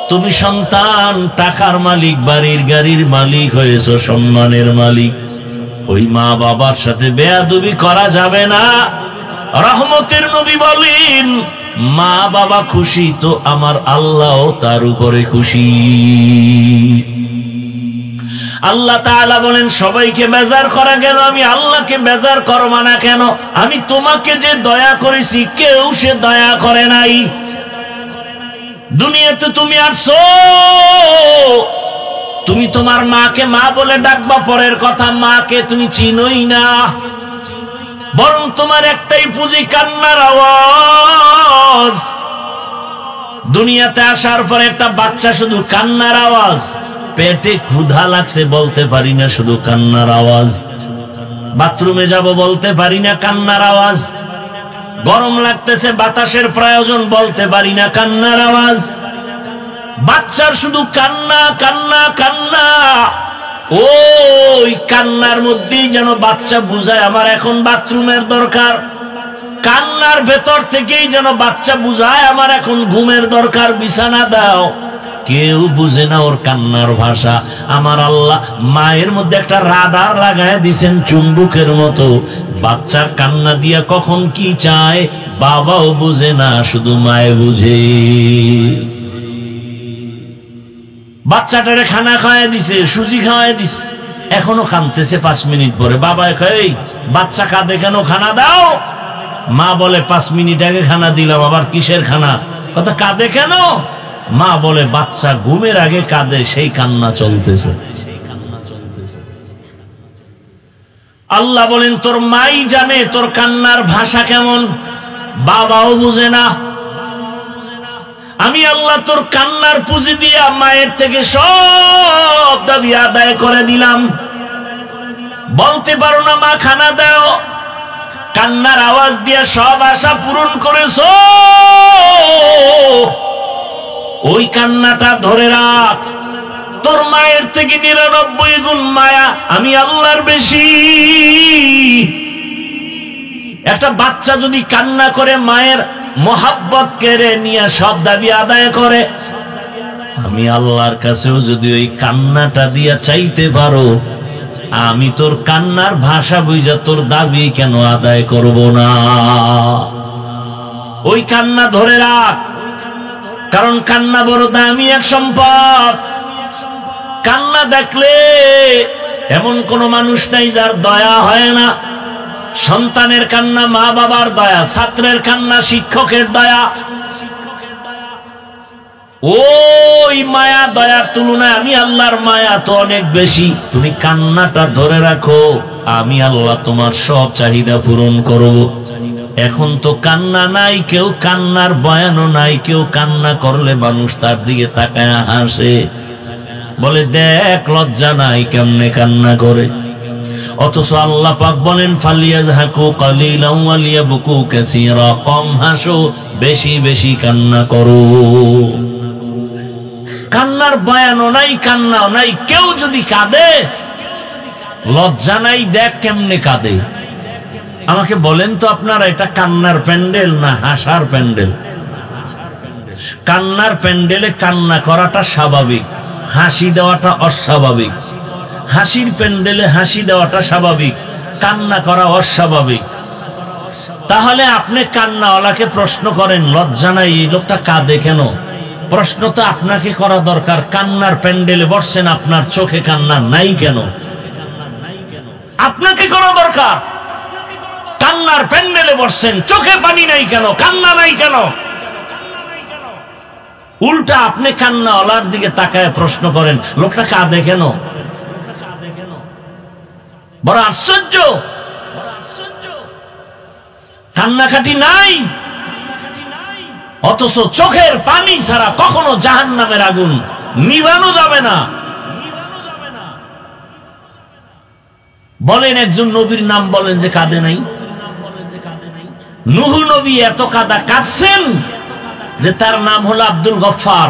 তুমি সন্তান, টাকার মালিক, বাড়ির গাড়ির মালিক হয়েছো, সম্মানের মালিক। ওই মা বাবার সাথে বেয়াদবি করা যাবে না। রহমতের নবী বলেন, মা বাবা খুশি তো আমার আল্লাহও তার উপরে খুশি। আল্লাহ তাআলা বলেন, সবাইকে বেজার করা গেল, আমি আল্লাহকে বেজার করবা না কেন? আমি তোমাকে যে দয়া করেছি কেউ সে দয়া করে নাই। দুনিয়াতে তুমি আসছো, তুমি তোমার মাকে মা বলে ডাকবা, পরের কথা মাকে তুমি চিনোই না, বরং তোমার একটাই পুঁজি কান্নার আওয়াজ। দুনিয়াতে আসার পর একটা বাচ্চা শুধু কান্নার আওয়াজ, পেটে ক্ষুধা লাগছে বলতে পারি না, শুধু কান্নার আওয়াজ। বাথরুমে যাব বলতে পারি না, কান্নার আওয়াজ। গরম লাগতেছে বাতাসের প্রয়োজন বলতে পারি না, কান্নার আওয়াজ। বাচ্চার শুধু কান্না কান্না কান্না। ওই কান্নার মধ্যেই যেন বাচ্চা বুঝায় আমার এখন বাথরুমের দরকার। কান্নার ভেতর থেকেই যেন বাচ্চা বুঝায় আমার এখন ঘুমের দরকার, বিছানা দাও। কেউ বুঝে না ওর কান্নার ভাষা। আমার আল্লাহ মায়ের মধ্যে একটা রাডার লাগায় দিছেন চুম্বকের মতো। বাচ্চার কান্না দিয়া কখন কি চায় বাবাও বুঝে না, শুধু মায়ে বুঝে। বাচ্চাটারে খানা খাওয়াই দিছে, সুজি খাওয়াই দিছে, এখনো কাঁদতেছে। 5 মিনিট পরে বাবা কয়, বাচ্চা কাঁদে কেন, খানা দাও। মা বলে, 5 মিনিট আগে খানা দিলাম, আবার কিসের খানা? কথা কাঁদে কেন? মা বলে, বাচ্চা ঘুমের আগে কাঁদে, সেই কান্না চলতেছে। আল্লাহ বলেন, তোর মাই জানে তোর কান্নার ভাষা কেমন, বাবাও বুঝে না। আমি আল্লাহ তোর কান্নার পুঁজি দিয়া মায়ের থেকে সব দাবি আদায় করে দিলাম। বলতে পারো না মা খানা দাও, কান্নার আওয়াজ দিয়া সব আশা পূরণ করেছো। ওই কান্নাটা ধরে রাখ। তোর মায়ের থেকে 99 গুণ মায়া আমি আল্লাহর বেশি। একটা বাচ্চা যদি কান্না করে মায়ের মোহাব্বত কেড়ে নিয়ে সব দাবি আদায় করে, আমি আল্লাহর কাছেও যদি ওই কান্নাটা দিয়া চাইতে পারো, আমি তোর কান্নার ভাষা বুঝা তোর দাবি কেন আদায় করব না? ওই কান্না ধরে রাখ, কারণ কান্না বড় দামি এক সম্পদ। কান্না দেখলে এমন কোন মানুষ নাই যার দয়া হয় না। সন্তানের কান্না মা বাবার দয়া, ছাত্রের কান্না শিক্ষকের দয়া। ওই মায়া দয়ার তুলনায় আমি আল্লাহর মায়া তো অনেক বেশি। তুমি কান্নাটা ধরে রাখো, আমি আল্লাহ তোমার সব চাহিদা পূরণ করব। এখন তো কান্না নাই, কেউ কান্নার বয়ানও নাই। কেউ কান্না করলে মানুষ তার দিকে তাকায় হাসে, বলে দেখ লজ্জা নাই কেমনে কান্না করে। অথচ আল্লাহ পাক বলেন ফালিয়াজহাকু কালিলান ওয়া লিয়াবকু কাসীরা, কম হাসো বেশি বেশি কান্না করো। কান্নার বয়ানও নাই, কান্নাও নাই। কেউ যদি কাঁদে লজ্জা নাই, দেখ কেমনে কাঁদে। আমাকে বলেন তো আপনারা, এটা কান্নার প্যান্ডেল না হাসার প্যান্ডেল? কান্নার প্যান্ডেলে কান্না করাটা স্বাভাবিক, হাসি দেওয়াটা অস্বাভাবিক। হাসির প্যান্ডেলে হাসি দেওয়াটা স্বাভাবিক, কান্না করা অস্বাভাবিক। তাহলে আপনি কান্নাওয়ালাকে প্রশ্ন করেন লজ্জা নাই, এই লোকটা কাঁদে কেন? প্রশ্ন তো আপনাকে করা দরকার, কান্নার প্যান্ডেলে বসছেন, আপনার চোখে কান্না নাই কেন? আপনাকে করা দরকার, কান্নার প্যান্ডেলে বসছেন, চোখে পানি নাই কেন, কান্না নাই কেন? উল্টা আপনি কান্নাওয়ালার দিকে তাকায় প্রশ্ন করেন লোকটা কাঁদে কেন? বড় আশ্চর্য। কান্নাকাটি নাই, অথচ চোখের পানি ছাড়া কখনো জাহান্নামের আগুন নিভানো যাবে না। বলেন একজন নবীর নাম বলেন যে কাঁদে নাই। নূহ নবী এত কাঁদছেন যে তার নাম হলো আব্দুল গফফার।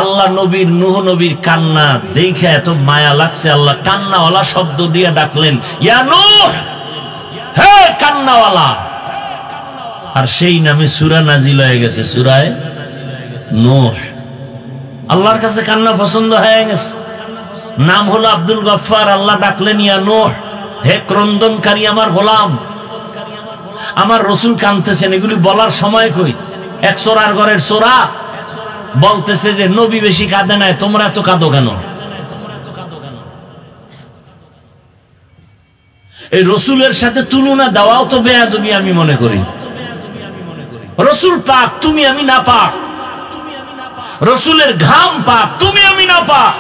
আল্লাহ নবীর নূহ নবীর কান্না দেখে এত মায়া লাগছে, আল্লাহ কান্নাওয়ালা শব্দ দিয়ে ডাকলেন, ইয়া নূহ, হে কান্নাওয়ালা। আর সেই নামে সূরা নাজিল হয়ে গেছে, সূরায়ে নূহ। আল্লাহর কাছে কান্না পছন্দ হয়ে গেছে। নাম হলো আব্দুল গফফার, আল্লাহ ডাকলেন ইয়া নূহ, হে ক্রন্দনকারী আমার গোলাম। আমার রসুল কাঁদতেছেন, এগুলি বলার সময় কই? এক চোরার ঘরের চোরা বলতেছে যে নবী বেশি কাঁদে নাই, তোমরা এত কাঁদো কেন? এই রসুলের সাথে তুলনা দেওয়াও তো বেয়াদবি আমি মনে করি। রসুল পাক, তুমি আমি না পাক। রসুলের ঘাম পাক, তুমি আমি না পাক।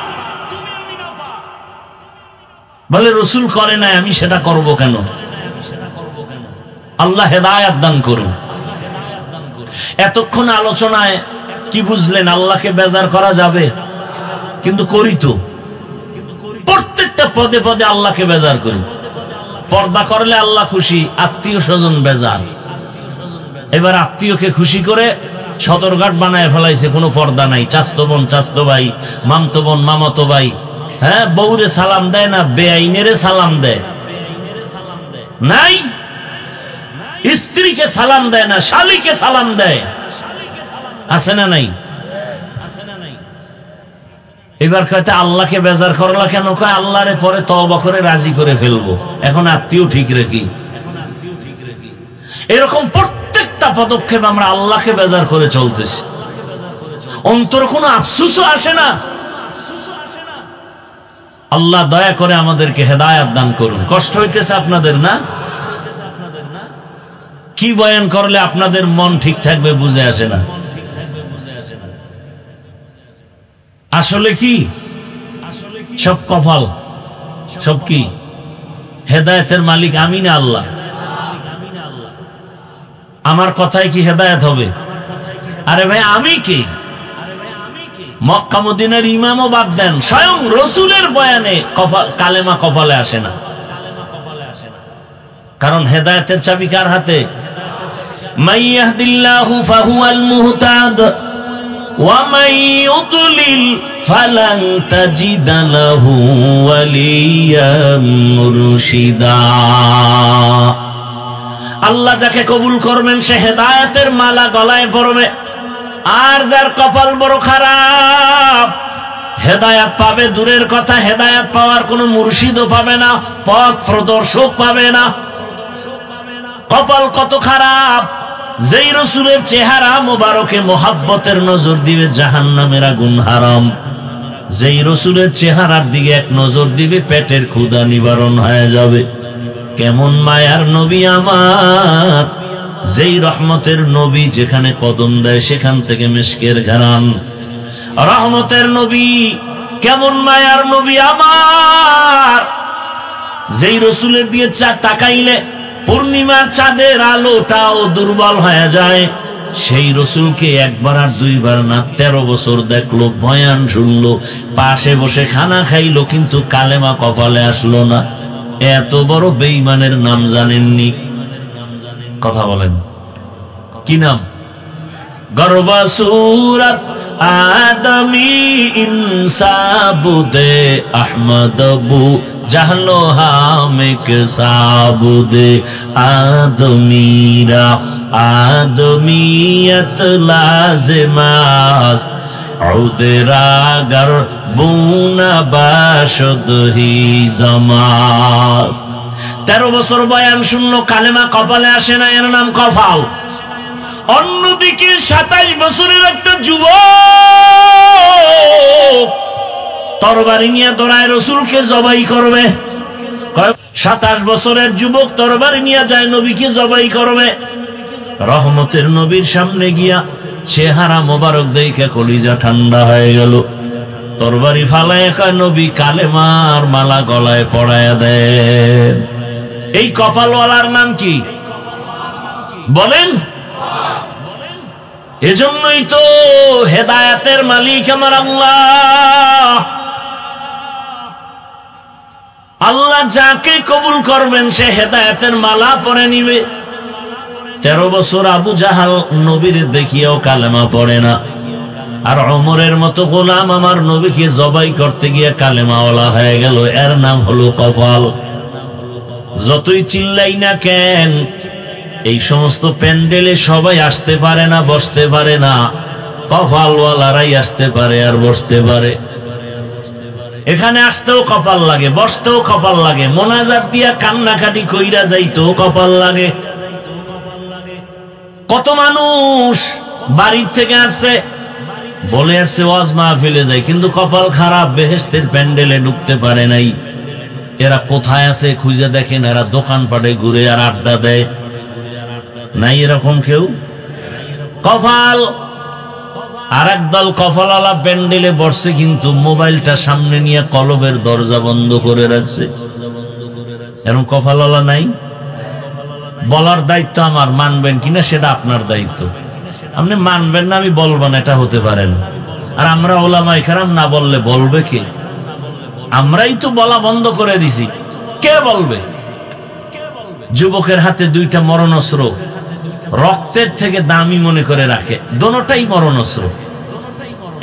বলে রসুল করে নাই, আমি সেটা করব কেন? আল্লাহ হেদায়েত দান করুন। এতক্ষণ আলোচনায় কি বুঝলেন? আল্লাহকে বেজার করা যাবে, কিন্তু করি তো। প্রত্যেকটা পদে পদে আল্লাহকে বেজার করি। পর্দা করলে আল্লাহ খুশি, আত্মীয় স্বজন বেজার। এবার আত্মীয়কে খুশি করে সদরঘাট বানায় ফেলাইছে, কোনো পর্দা নাই। চাচতো বোন চাচতো ভাই, মামতো বোন মামাতো ভাই, হ্যাঁ, বউরে সালাম দেয় না, বেআইনেরে সালাম দেয় নাই। স্ত্রীকে সালাম দেয় না, শালীকে সালাম দেয়, আছে না নাই? এবার কয়টা আল্লাহকে বেজার করলা কেন? কয় আল্লাহরে পরে তওবা করে রাজি করে ফেলবো, এখন আত্মীয় ঠিক রাখি। এরকম প্রত্যেকটা পদক্ষেপ আমরা আল্লাহকে বেজার করে চলতেছি। অন্তর কোনো আফসোসও আসে না। আল্লাহ দয়া করে আমাদেরকে হেদায়েত দান করুন। কষ্ট হইতেছে আপনাদের না? কি বয়ান করলে আপনাদের মন ঠিক থাকবে বুঝে আসে না। আসলে কি সব কপাল, সব কি হেদায়েতের মালিক আমি না আল্লাহ? আমার কথায় কি হেদায়েত হবে? আরে ভাই আমি কি? মক্কা মদিনার ইমামও বাদ দেন, স্বয়ং রসুলের বয়ানে কালেমা কপালে আসে না। কারণ হেদায়েতের চাবি কার হাতে? মান ইয়াহদিল্লাহু ফাহুয়াল মুহতাদ ওয়া মান ইউদ্লিল ফালান তাজিদা লাহু ওয়ালিয়াম মুরশিদা। আল্লাহ যাকে কবুল করবেন সে হেদায়েতের মালা গলায় পরবে, আর যার কপাল বড় খারাপ হেদায়েত পাবে দূরের কথা, হেদায়েত পাওয়ার কোনো মুর্শিদও পাবে না, পথ প্রদর্শক পাবে না। কপাল কত খারাপ! যেই রসুলের চেহারা মোবারকে মোহাব্বতের নজর দিবে জাহান্নামের আগুন হারাম, যেই রসুলের চেহারার দিকে এক নজর দিবে পেটের ক্ষুধা নিবারণ হয়ে যাবে। কেমন মায়ার নবী আমার, যেই রহমতের নবী যেখানে কদম দেয় সেখান থেকে মিশকের ঘ্রাণ। রহমতের নবী, কেমন মায়ার নবী আমার, যেই রসুলের দিয়ে তাকাইলে পূর্ণিমার চাঁদের আলোটাও দুর্বল হয়ে যায়। সেই রসুলকে একবার আর দুইবার না, 13 বছর দেখলো, বয়ান শুনলো, পাশে বসে খানা খাইলো, কিন্তু কালেমা কপালে আসলো না। এত বড় বেঈমানের নাম জানেননি? কথা বলেন, কি নাম? গর্বা সুরত আদমি ইনসাবুদে আহমদবু জাহলো হামেক সাবুদে আদমিরা আদমিয়ত লাজমাস উদরাগর বুনা বাশদ হি জামাস। 13 বছর বয়ান শুনলো, কালেমা কপালে আসে না, এর নাম কফাল। অন্যদিকে 27 বছরের একটা যুবক তরবারি নিয়ে দৌড়ায় রসুলকে জবাই করবে। 27 বছরের যুবক তরবারি নিয়ে যায় নবীকে জবাই করবে। রহমতের নবীর সামনে গিয়া চেহারা মোবারক দেখে কলিজা ঠান্ডা হয়ে গেল। তরবারি ফালায় কয়, নবী কালেমার মালা গলায় পড়ায়া দেন। এই কপালওয়ালার নাম কি বলেন? এজন্যই তো হেদায়েতের মালিক আমার আল্লাহ। আল্লাহ যাকে কবুল করবেন সে হেদায়েতের মালা পরে নিবে। 13 বছর আবু জাহাল নবীর দেখিয়াও কালেমা পড়ে না, আর ওমরের মতো গোলাম আমার নবীকে জবাই করতে গিয়ে কালেমাওয়ালা হয়ে গেল। এর নাম হলো কপাল। যতই চিল্লাই না কেন, এই সমস্ত প্যান্ডেলে সবাই আসতে পারে না, বসতে পারে না। কপালওয়ালারাই আসতে পারে আর বসতে পারে। এখানে আসতেও কপাল লাগে, বসতেও কপাল লাগে, মোনাজাত দিয়া কান্নাকাটি কইরা যাইতেও কপাল লাগে। কত মানুষ বাড়ির থেকে আসছে, বলে আসছে ওয়াজ মাহফিলে যাই, কিন্তু কপাল খারাপ, বেহেশতের প্যান্ডেলে ঢুকতে পারে নাই। এরা কোথায় আছে খুঁজে দেখেন, এরা দোকানপাটে ঘুরে আর আড্ডা দেয়। নাই এরকম কেউ? কপাল। আর একদল কপালওয়ালা প্যান্ডেলে বসছে, কিন্তু মোবাইলটা সামনে নিয়ে কলবের দরজা বন্ধ করে রাখছে। এরকম কপালওয়ালা নাই? বলার দায়িত্ব আমার, মানবেন কিনা সেটা আপনার দায়িত্ব। আপনি মানবেন না, আমি বলবো না, এটা হতে পারেন। আর আমরা ওলামায়ে কেরাম না বললে বলবে কে? আমরাই তো বলা বন্ধ করে দিছি, কে বলবে? যুবকের হাতে 2টা মরণাস্ত্র, রক্তের থেকে দামি মনে করে রাখে, দোনোটাই মরণাস্ত্র।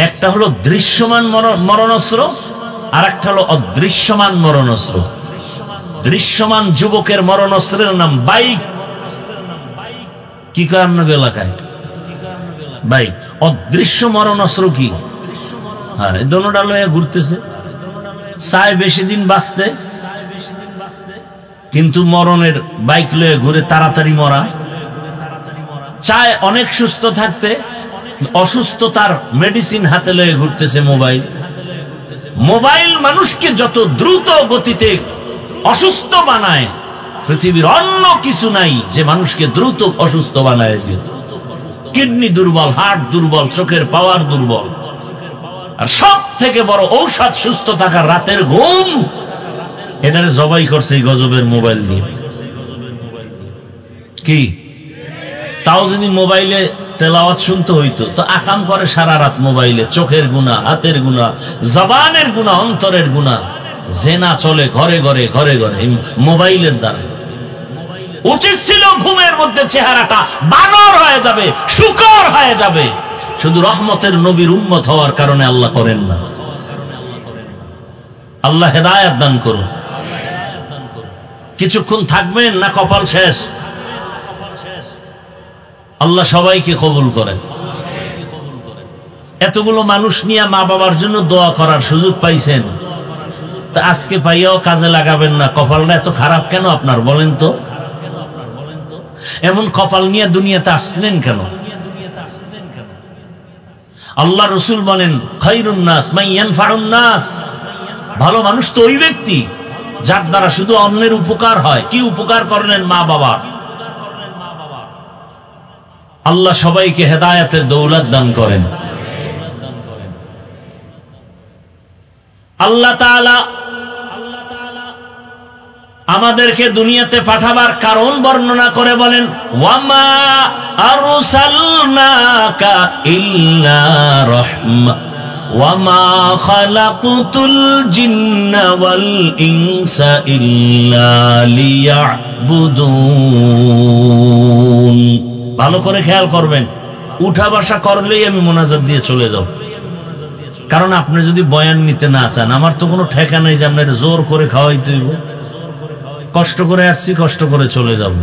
একটা হলো দৃশ্যমান মরণাস্ত্র, আর একটা হলো অদৃশ্যমান মরণাস্ত্র। দৃশ্যমান যুবকের মরণাস্ত্রের নাম বাইক। কি কয় আপনাদের এলাকায়? বাইক। অদৃশ্য মরণাস্ত্র কি? হ্যাঁ, দোনোটা লয়ে ঘুরতেছে, চায় বেশি দিন বাঁচতে, কিন্তু মরণের বাইক লয়ে ঘুরে তাড়াতাড়ি মরা। চায় অনেক সুস্থ থাকতে, অসুস্থতার মেডিসিন হাতে লয়ে ঘুরতেছে মোবাইল। মোবাইল মানুষকে যত দ্রুত গতিতে অসুস্থ বানায়, পৃথিবীর অন্য কিছু নাই যে মানুষকে দ্রুত অসুস্থ বানায়। কিডনি দুর্বল, হার্ট দুর্বল, চোখের পাওয়ার দুর্বল। আর সব থেকে বড় ঔষধ সুস্থ থাকার রাতের ঘুম, এটারে জবাই করছে এই গজবের মোবাইল দিয়ে। কি তাও যদি মোবাইলে তেলাওয়াত শুনতে হইতো, তো আকাম করে সারা রাত মোবাইলে। চোখের গুনাহ, হাতের গুনাহ, জবানের গুনাহ, অন্তরের গুনাহ, জেনা চলে ঘরে ঘরে ঘরে ঘরে মোবাইলের দ্বারা। উচিত ছিল ঘুমের মধ্যে চেহারাটা বানর হয়ে যাবে, শুকর হয়ে যাবে। শুধু রহমতের নবীর উম্মত হওয়ার কারণে আল্লাহ করেন না। আল্লাহ হেদায়েত দান করুন। কিছুক্ষণ থাকবেন না কপাল শেষ? আল্লাহ সবাইকে কবুল করেন। এতগুলো মানুষ নিয়ে মা বাবার জন্য দোয়া করার সুযোগ পাইছেন, তা আজকে পাইয়াও কাজে লাগাবেন না। কপালটা এত খারাপ কেন আপনার বলেন তো? এমন কপাল নিয়ে দুনিয়াতে আসলেন কেন? আল্লাহ রসুল বলেন খায়রুন নাস মান ইয়ানফাউন নাস, ভালো মানুষ তো ওই ব্যক্তি যার দ্বারা শুধু অন্যের উপকার হয়। কি উপকার করলেন? মা বাবার। আল্লাহ সবাইকে হেদায়েতের দৌলত দান করেন। আল্লাহ তাআলা আমাদেরকে দুনিয়াতে পাঠাবার কারণ বর্ণনা করে বলেন ওয়ামা আরসালনাকা ইল্লা রাহমা ওয়ামা খালাকতুল জিন্না ওয়াল ইনসা ইল্লা লিয়াবুদুন। ভালো করে খেয়াল করবেন, উঠা বসা করলেই আমি মোনাজাত দিয়ে চলে যাব। কারণ আপনি যদি বয়ান নিতে না চান, আমার তো কোনো ঠেকা নেই যে আপনার জোর করে খাওয়াইতে হইব। কষ্ট করে আসছি, কষ্ট করে চলে যাব।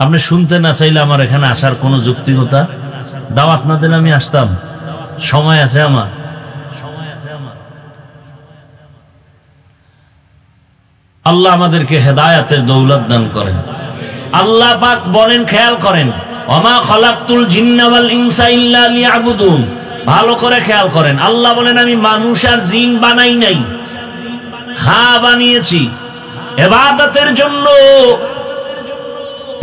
আপনি শুনতে না চাইলে আমার এখানে আসার কোনো যৌক্তিকতা, দাওয়াত না দিলে আমি আসতাম? সময় আছে আমার। আল্লাহ আমাদেরকে হেদায়েতের দৌলত দান করেন। আল্লাহ পাক বলেন, খেয়াল করেন, ওমা খালাকতুল জিন্না ওয়াল ইনসা ইল্লা লিয়াবুদুন। ভালো করে খেয়াল করেন, আল্লাহ বলেন আমি মানুষ আর জিন বানাই নাই। হ্যাঁ বানিয়েছি ইবাদতের জন্য।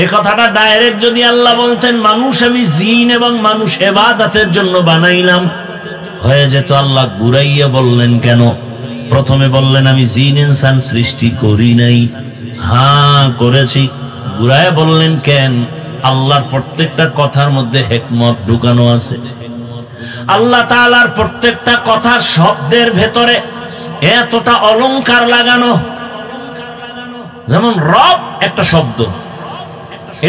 এই কথাটা ডাইরেক্ট যদি আল্লাহ বলতেন মানুষ আমি জিন এবং মানুষ ইবাদতের জন্য বানাইলাম, হয়ে যেত। আল্লাহ ঘুরাইয়া বললেন কেন? প্রথমে বললেন আমি জিন ইনসান সৃষ্টি করি নাই। হ্যাঁ করেছি। ঘুরাইয়া বললেন কেন? আল্লাহর প্রত্যেকটা কথার মধ্যে হিকমত ঢুকানো আছে। আল্লাহ তাআলার প্রত্যেকটা কথার শব্দের ভেতরে এতটা অলংকার লাগানো। যেমন রব একটা শব্দ,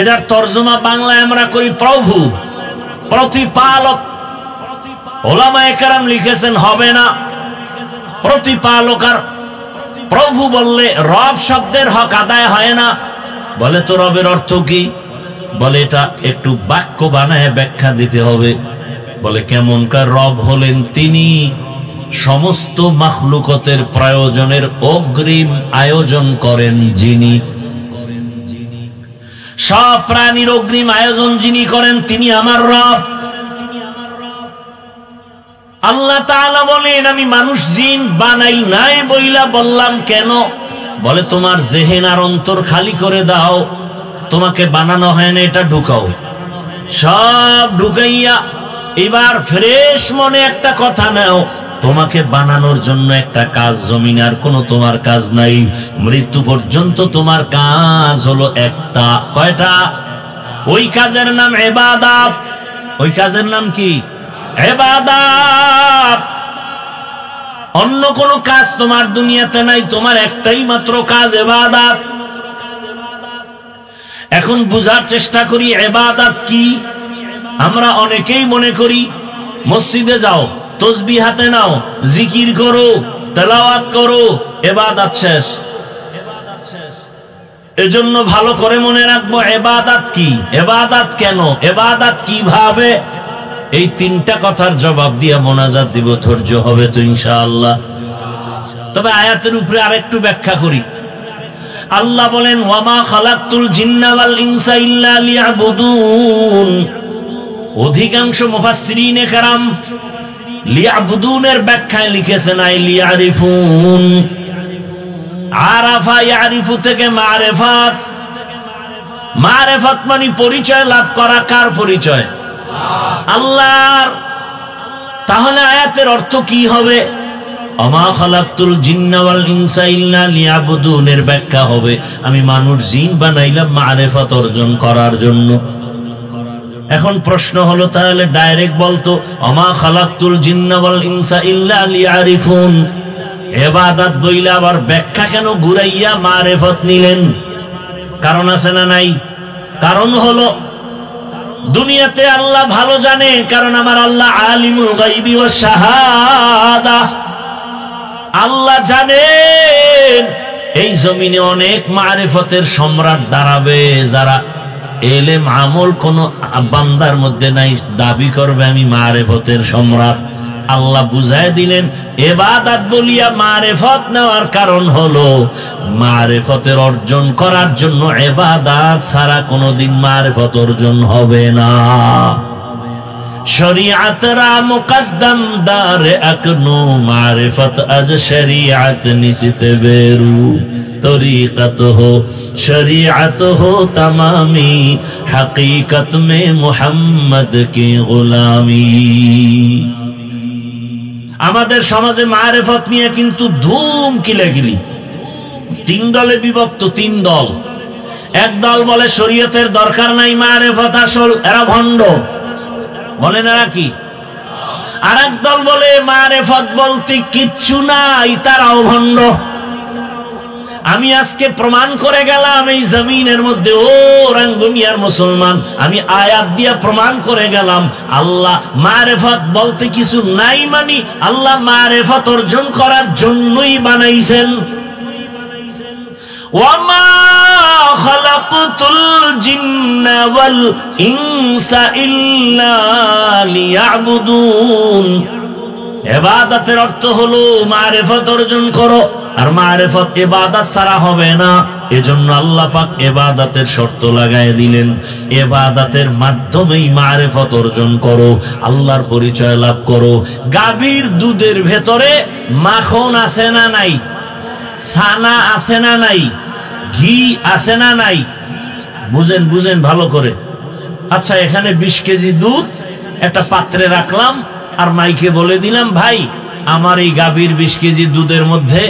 এটার তর্জমা বাংলায় আমরা করি প্রভু, প্রতিপালক। ওলামায়ে কেরাম লিখেছেন হবে না, প্রতিপালক আর প্রভু বললে রব শব্দের হক আদায় হয় না। বলে তো রবের অর্থ কি? বলে এটা একটু বাক্য বানায় ব্যাখ্যা দিতে হবে। বলে কেমনকার রব হলেন? তিনি সমস্ত মাখলুকতের প্রয়োজনের অগ্রিম আয়োজন করেন যিনি। সব প্রাণীর অগ্রিম আয়োজন যিনি করেন তিনি আমার রব। আল্লাহ তাআলা বলেন আমি মানুষ জিন বানাই নাই বইলা বললাম কেন? বলে তোমার জেহেন আর অন্তর খালি করে দাও, তোমাকে বানানো হয় না এটা ঢুকাও। সব ঢুকাইয়া এবার ফ্রেশ মনে একটা কথা নাও, তোমাকে বানানোর জন্য একটা কাজ, জমিনে আর কোনো তোমার কাজ নাই। মৃত্যু পর্যন্ত তোমার কাজ হলো একটা। কয়টা? ওই কাজের নাম ইবাদত। ওই কাজের নাম কি? ইবাদত। অন্য কোনো কাজ তোমার দুনিয়াতে নাই, তোমার একটাই মাত্র কাজ ইবাদত। এখন বুঝার চেষ্টা করি ইবাদত কি। আমরা অনেকেই মনে করি মসজিদে যাও, তসবিহ হাতে নাও, জিকির করো, তেলাওয়াত করো, ইবাদত শেষ। এজন্য ভালো করে মনে রাখবো ইবাদত কি, ইবাদত কেন, ইবাদত কিভাবে। এই তিনটা কথার জবাব দিয়ে মোনাজাত দিব, ধৈর্য হবে তো ইনশাআল্লাহ। তবে আয়াতের উপরে আরেকটু ব্যাখ্যা করি। আল্লাহ বলেন ওয়ামা খালাকতুল জিন্না ওয়াল ইনসা ইল্লা লিয়াবুদুন। অধিকাংশ মুফাসসিরিনে কেরাম লিয়াবুদুনের ব্যাখ্যায় লিখেছেন আই লিয়ারিফুন। আরাফা ইয়ারিফু থেকে মারিফাত। মারিফাত মানে পরিচয় লাভ করা। কার পরিচয়? আল্লাহর। তাহলে আয়াতের অর্থ কি হবে? ওমা খালাকতুল জিন্না ওয়াল ইনসা ইল্লা লিয়াবুদুনের ব্যাখ্যা হবে আমি মানুষ জিন বানাইলাম মারিফাত অর্জন করার জন্য। এখন প্রশ্ন হলো তাহলে ডাইরেক্ট বলতো ওমা খালাকতুল জিন্না ওয়াল ইনসা ইল্লা লিয়ারিফুন। ইবাদত বইলা আবার ব্যাখ্যা কেন ঘুরাইয়া মারিফাত নিলেন? কারণ আছে না নাই? কারণ হলো দুনিয়াতে আল্লাহ ভালো জানে, কারণ আমার আল্লাহ আলিমুল গায়বি ওয়াশ শাহাদা। আল্লাহ জানেন এই জমিনে অনেক মারিফতের সম্রাট দাঁড়াবে, যারা এলেম আমল কোন বান্দার মধ্যে নাই, দাবি করবে আমি মারিফতের সম্রাট। আল্লাহ বুঝায় দিলেন ইবাদত বলিয়া মারিফত নেওয়ার কারণ হলো মারিফতের অর্জন করার জন্য ইবাদত ছাড়া কোনোদিন মারিফত অর্জন হবে না। शरीयत रा मुकद्दम दार अकनो मारिफत अज शरीयत निसित बेरू तरीकत हो शरीयत हो तमामी हकीकत में मुहम्मद की गुलामी। আমাদের সমাজে মারিফত নিয়ে কিন্তু ধুম কিলাকিলি। তিন দলে বিভক্ত, তিন দল। এক দল বলে শরীয়তের দরকার নাই, মারিফত আসল, এরা ভণ্ড, বলে না কি? আর এক দল বলে মারিফত বলতে কিচ্ছু নাই, তারাও ভণ্ড। আমি আজকে প্রমাণ করে গেলাম এই জমিনের মধ্যে, ও রাঙ্গুনিয়ার মুসলমান, আমি আয়াত দিয়া প্রমাণ করে গেলাম আল্লাহ মারিফত বলতে কিছু নাই, মানে আল্লাহ মারিফত অর্জন করার জন্যই বানাইছেন। ওয়ামা খালাকতুল জিন্না ওয়াল ইনসা ইল্লা লিয়াবুদুন। ইবাদতের অর্থ হলো মারিফত অর্জন করো, আর মারিফত ইবাদত ছাড়া হবে না। এজন্য আল্লাহ পাক ইবাদতের শর্ত লাগায় দিলেন, ইবাদতের মাধ্যমেই মারিফত অর্জন করো, আল্লাহর পরিচয় লাভ করো। গাভীর দুধের ভেতরে মাখন আছে না নাই? ছানা আছে না নাই? ঘি আছে না নাই? বুঝেন বুঝেন ভালো করে। আচ্ছা, এখানে 20 কেজি দুধ একটা পাত্রে রাখলাম, আর মাইকে বলে দিলাম, ভাই আমার এই গাভীর 20 কেজি দুধের মধ্যে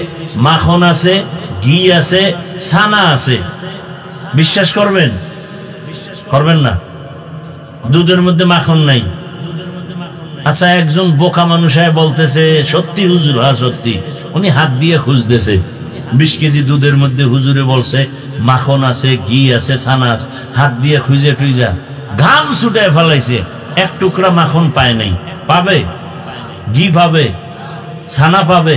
মাখন আছে, ঘি আছে, ছানা আছে। বিশ্বাস করবেন? করবেন না? দুধের মধ্যে মাখন নাই। আচ্ছা, একজন বোকা মানুষ বলতেছে সত্যি হুজুর? হ্যাঁ সত্যি। উনি হাত দিয়ে খুঁজতেছে 20 কেজি দুধের মধ্যে, হুজুরে বলছে মাখন আছে, ঘি আছে, ছানা আছে। হাত দিয়ে খুঁজে টুইজা ঘাম ছুটে ফেলাইছে, এক টুকরা মাখন পায় নাই। পাবে? ঘি পাবে, ছানা পাবে,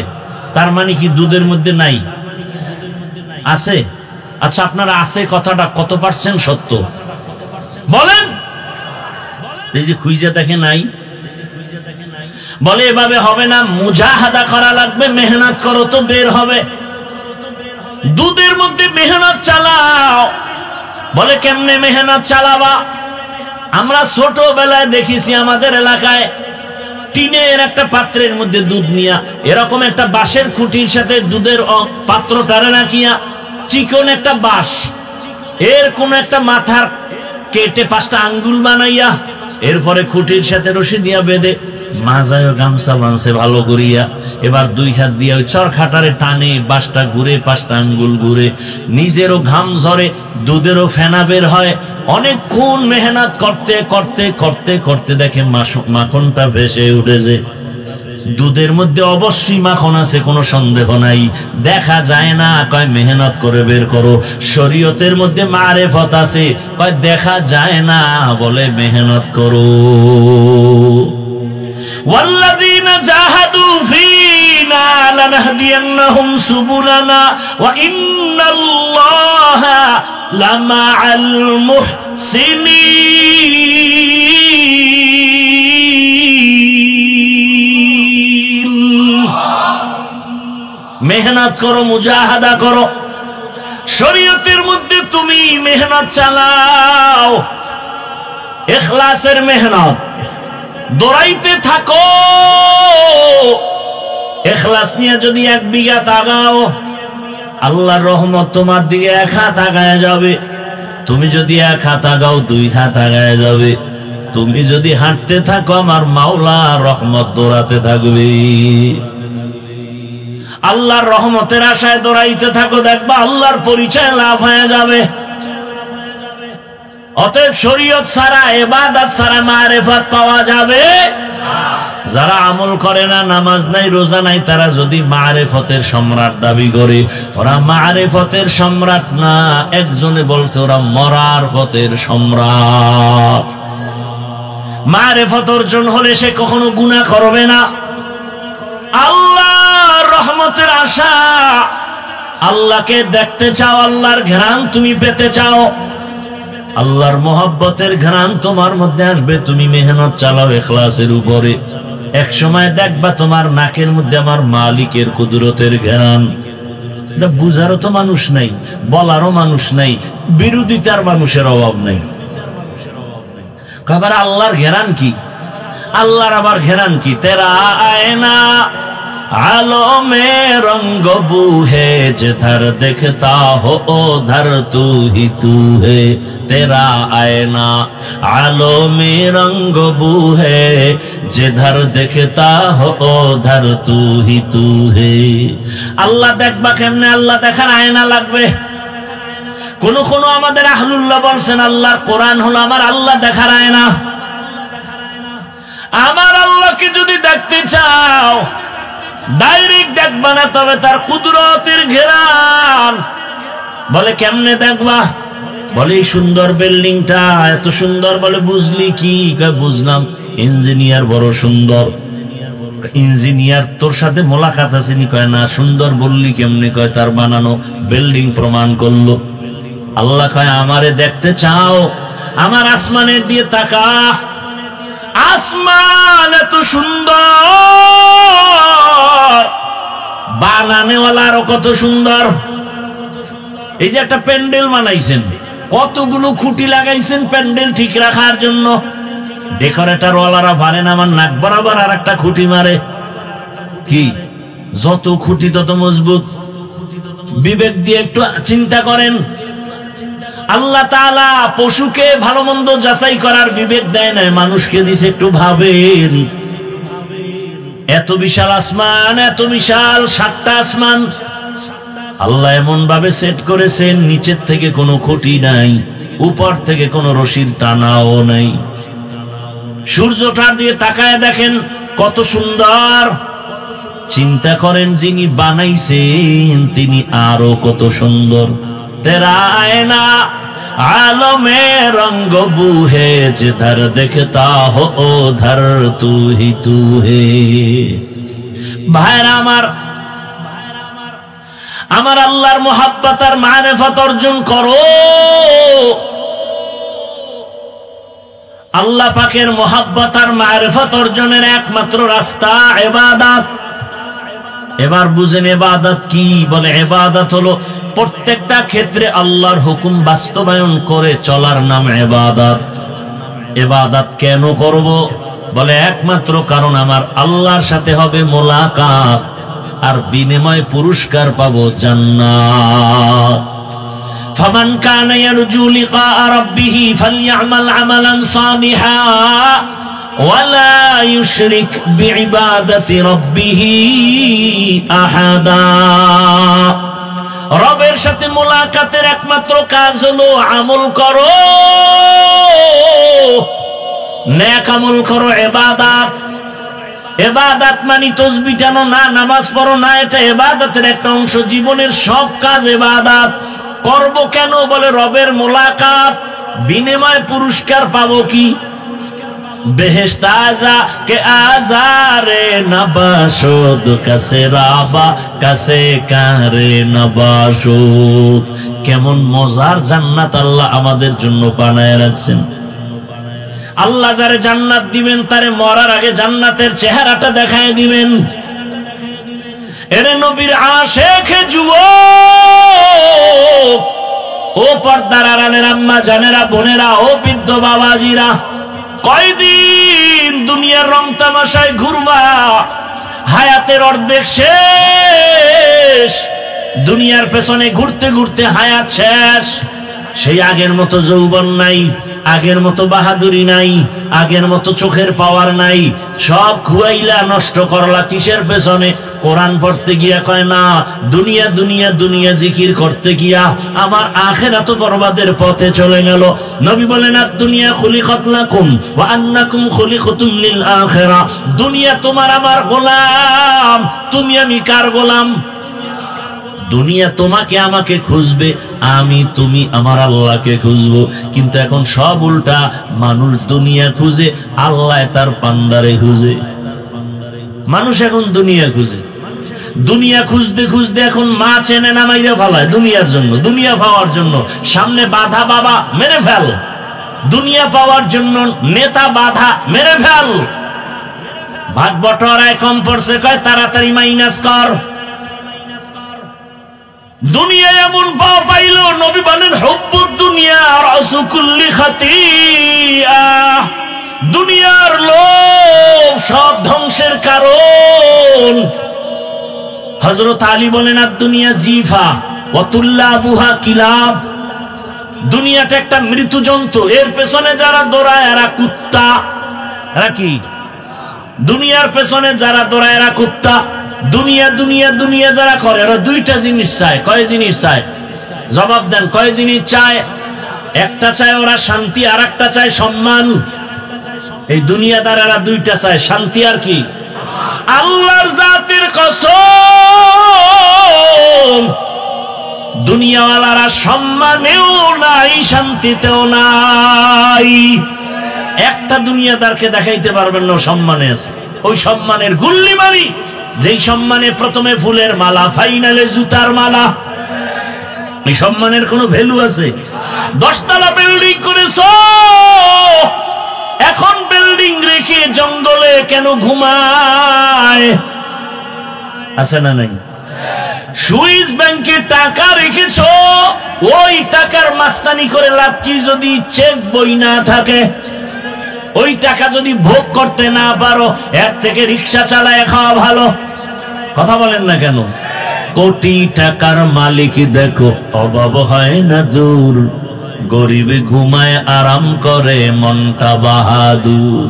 তার মানে কি দুধের মধ্যে নাই? আছে। আচ্ছা, আপনারা আছে কথাটা কত পার্সেন্ট সত্য বলেন? এই যে খুঁজে দেখে নাই। বলে এভাবে হবে না, মুজাহাদা করা লাগবে, মেহনত করো তো বের হবে। দুধের মধ্যে মেহনত চালাও। বলে কেমনে মেহনত চালাবা? আমরা ছোটবেলায় দেখেছি আমাদের এলাকায় টিনের একটা পাত্রের মধ্যে দুধ নিয়া, এরকম একটা বাঁশের খুঁটির সাথে দুধের পাত্রটারে রাখিয়া, চিকন একটা বাঁশ, এর কোন একটা মাথার কেটে 5টা আঙ্গুল বানাইয়া, এরপরে খুঁটির সাথে রশি দিয়া বেঁধে মাজায় গামছা বাঁধছে ভালো করিয়া, এবার 2 হাত দিয়া ওই চরখাটারে টানে, বাঁশটা ঘুরে, 5টা আঙ্গুল ঘুরে, নিজেরও ঘাম ঝরে, দুধেরও ফেনা বের হয়। অনেকক্ষণ মেহনত করতে করতে করতে করতে দেখে মাখনটা ভেসে উঠেছে। দুধের মধ্যে অবশ্যই মাখন আছে, কোনো সন্দেহ নাই, দেখা যায় না। কয় মেহনত করে বের করো। শরীয়তের মধ্যে মারিফত আছে, কয় দেখা যায় না, বলে মেহনত করো। والذين جاهدوا فينا لنهدينهم سبلنا وإن الله لمع المحسنين। মেহনত করো, মুজাহাদা করো। শরীয়তের মধ্যে তুমি মেহনত চালাও, ইখলাসের মেহনত, দৌড়াইতে থাকো। ইখলাস নিয়ে যদি 1 বিঘা তাকাও, আল্লাহর রহমত তোমার দিকে 1 হাত আগায় যাবে। তুমি যদি 1 হাত আগাও, 2 হাত আগায় যাবে। তুমি যদি হাঁটতে থাকো, আমার মাওলা রহমত দৌড়াতে থাকবে। আল্লাহর রহমতের আশায় দৌড়াইতে থাকো, দেখবা আল্লাহর পরিচয় লাভ হয়ে যাবে। অতএব শরীয়ত ছাড়া, ইবাদত ছাড়া মারিফত পাওয়া যাবে না। যারা আমল করে না, নামাজ নাই, রোজা নাই, তারা যদি মারিফতের সম্রাট দাবি করে, ওরা মারিফতের সম্রাট না। একজনে বলছে ওরা মরার পথের সম্রাট। মারিফত অর্জন হলে সে কখনো গুনাহ করবে না। আল্লাহর রহমতের আশা, আল্লাহকে দেখতে চাও, আল্লাহর ঘ্রাণ তুমি পেতে চাও, আল্লাহর মোহাব্বতের ঘ্রাণ তোমার মধ্যে আসবে। তুমি মেহনত চালাও ইখলাসের উপরে, এক সময় দেখবা তোমার নাকের মধ্যে আমার মালিকের কুদরতের ঘ্রাণ। এটা বুঝারও তো মানুষ নাই, বলারও মানুষ নাই, বিরোধিতার মানুষের অভাব নাই। আবার আল্লাহর ঘ্রাণ কি? আল্লাহর আবার ঘেরান কি, তেরা আয়না आलो में रंग बू है जिधर देखता हो उधर तू ही तू है तेरा आईना आलो में रंग बू है जिधर देखता हो उधर तू ही तू है। আল্লাহ দেখবা কেমনে? আল্লাহ দেখার আয়না লাগবে। কোন কোন আমাদের আহলুল্লাহ বলছেন আল্লাহর কোরআন হলো আমার আল্লাহ দেখার আয়না। আমার আল্লাহকে যদি দেখতে চাও ডাইরেক্ট দেখবা না, তবে তার কুদরতের ঘেরান। বলে কেমনে দেখবা? বলে এই সুন্দর বিল্ডিংটা এত সুন্দর, বলে বুঝলি কি? বুঝলাম ইঞ্জিনিয়ার বড় সুন্দর। ইঞ্জিনিয়ার তোর সাথে মোলাকাত আছে নি? কয় না। সুন্দর বললি কেমনে? কয় তার বানানো বিল্ডিং প্রমাণ করলো। আল্লাহ কয় আমারে দেখতে চাও, আমার আসমানের দিয়ে তাকা। আসমান এত সুন্দর, বানানেওয়ালা আরো কত সুন্দর। এই যে একটা প্যান্ডেল বানাইছেন, কতগুলো খুঁটি লাগাইছেন প্যান্ডেল ঠিক রাখার জন্য। ডেকোরেটর ওয়ালারা পারেন আমার নাক বরাবর আর একটা খুঁটি মারে। কি যত খুঁটি তত মজবুত। বিবেক দিয়ে একটু চিন্তা করেন, আল্লাহ তাআলা পশুকে ভালো মন্দ যাচাই করার বিবেক দেয় না, মানুষকে দিছে। একটু ভাবেন, এত বিশাল আসমান, এত বিশাল 7টা আসমান আল্লাহ এমন ভাবে সেট করেছেন, নিচের থেকে কোনো খুঁটি নাই, উপর থেকে কোনো রশির টানাও নাই। সূর্যটা দিয়ে তাকায় দেখেন কত সুন্দর। চিন্তা করেন যিনি বানাইছেন তিনি আরো কত সুন্দর। तेरा आईना आलो में रंग बू है जिधर देखता हो उधर तू ही तू है। ভাইরা আমার আল্লাহর মুহাব্বত আর মারিফত অর্জন করো। আল্লাহ পাকের মুহাব্বত আর মারিফত অর্জনের একমাত্র রাস্তা ইবাদত। এবার বুঝেন ইবাদত কি? বলে ইবাদত হলো প্রত্যেকটা ক্ষেত্রে আল্লাহর হুকুম বাস্তবায়ন করে চলার নাম ইবাদত। ইবাদত কেন করব? বলে একমাত্র কারণ আমার আল্লাহর সাথে হবে মোলাকাত, আর বিনিময় পুরস্কার পাবো জান্নাত। ফামান কানা ইয়ারজু লিকা রাব্বিহি ফালইআমাল আমালান সালিহা ওয়ালা ইউশরিক বিইবাদাতি রাব্বিহি আহাদা। রবের সাথে মোলাকাতের একমাত্র কাজ হলো আমল করো, নেক আমল করো, ইবাদত। ইবাদত মানে তাসবিহ টানো না, নামাজ পড়ো না, এটা ইবাদতের একটা অংশ। জীবনের সব কাজ ইবাদত। করব কেন? বলে রবের মোলাকাত, বিনিময় পুরস্কার পাবো কি? বেহেশত আযা কে আজারে নবাশুদ কাসে রাবা কাসে কারে নবাশুদ। কেমন মজার জান্নাত আল্লাহ আমাদের জন্য বানায় রাখছেন। আল্লাহ যারে জান্নাত দিবেন তারে মরার আগে জান্নাতের চেহারাটা দেখায় দিবেন। এরে নবীর আশিক যুবক, ও পর্দার আড়ালের আম্মা জানেরা, বোনেরা, ও বৃদ্ধ বাবাজিরা, কয়দিন দুনিয়ার রং তামাশায় ঘুরবা? হায়াতের অর্ধেক শেষ। দুনিয়ার পেছনে ঘুরতে ঘুরতে হায়াত শেষ। সেই আগের মতো যৌবন নাই, আগের মতো বাহাদুরি নাই, আগের মতো চোখের পাওয়ার নাই। সব খুয়াইলা নষ্ট করলা কিসের পেছনে? কোরআন পড়তে গিয়া কয় না, দুনিয়া দুনিয়া দুনিয়া জিকির করতে গিয়া আমার আখিরাত বরবাদের পথে চলে গেল। নবী বলেন দুনিয়া খুলিকাত লাকুম ওয়া আন্নাকুম খুলিকাতুম লিল আখিরা। দুনিয়া তোমার আমার গোলাম, তুমি আমি কার গোলাম? দুনিয়া তোমাকে আমাকে খুঁজবে, আমি তুমি আমার আল্লাহকে খুঁজবো। কিন্তু এখন সব উল্টা, মানুষ দুনিয়া খুঁজে, আল্লাহ তার বান্দারে খুঁজে। মানুষ এখন দুনিয়া খুঁজে, দুনিয়া খুঁজতে খুঁজতে এখন মাছ এনে নামাইয়া ফেলায় দুনিয়ার জন্য, দুনিয়া পাওয়ার জন্য। সামনে বাধা বাবা মেরে ফেল, দুনিয়া পাওয়ার জন্য নেতা বাধা মেরে ফেল। ভাগ বটরায় কম পড়ছে, কয় তাড়াতাড়ি মাইনাস কর। দুনিয়া এমন পাওয়া পাইল, নবী বলেন হুব্বুদ দুনিয়া রাসু কুল্লি খাতিয়া। দুনিয়ার লোভ সব ধ্বংসের কারণ। হযরত আলী বলেন, আর দুনিয়া জিফা ওয়াতুল্লাবুহা কিলাব। দুনিয়াটা একটা মৃত জন্তু, এর পেছনে যারা দৌড়ায় এরা কুত্তা। এরা কি? দুনিয়ার পেছনে যারা দৌড়ায় এরা কুত্তা। দুনিয়া দুনিয়া দুনিয়া যারা করে এরা দুইটা জিনিস চায়। কয় জিনিস চায়? জবাব দেন, কয় জিনিস চায়? একটা চায় ওরা শান্তি, আর একটা চায় সম্মান। এই দুনিয়াদারেরা দুইটা চায়, শান্তি আর কি? আল্লাহর জাতের কসম, দুনিয়াওয়ালারা সম্মানেও নাই, শান্তিতেও নাই। একটা দুনিয়াদারকে দেখাইতে পারবেন না সম্মানে আছে। ওই সম্মানের গুল্লি মারি, যেই সম্মানে প্রথমে ফুলের মালা, ফাইনালে জুতার মালা। এই সম্মানের কোনো ভ্যালু আছে? 10 তলা বিল্ডিং করেছো, এখন বিল্ডিং রেখে জঙ্গলে কেন ঘুমায়? আছে না নাই? সুইস ব্যাংকে টাকা রেখেছো, ওই টাকার মাস্তানি করে লাভ কি যদি চেক বই না থাকে? ওই টাকা যদি ভোগ করতে না পারো, এর থেকে রিক্সা চালায় খাওয়া ভালো। কথা বলেন না কেন? কোটি টাকার মালিক দেখো, অভাব হয় না দূর, গরিবে ঘুমায় আরাম করে মনটা বাহাদুর।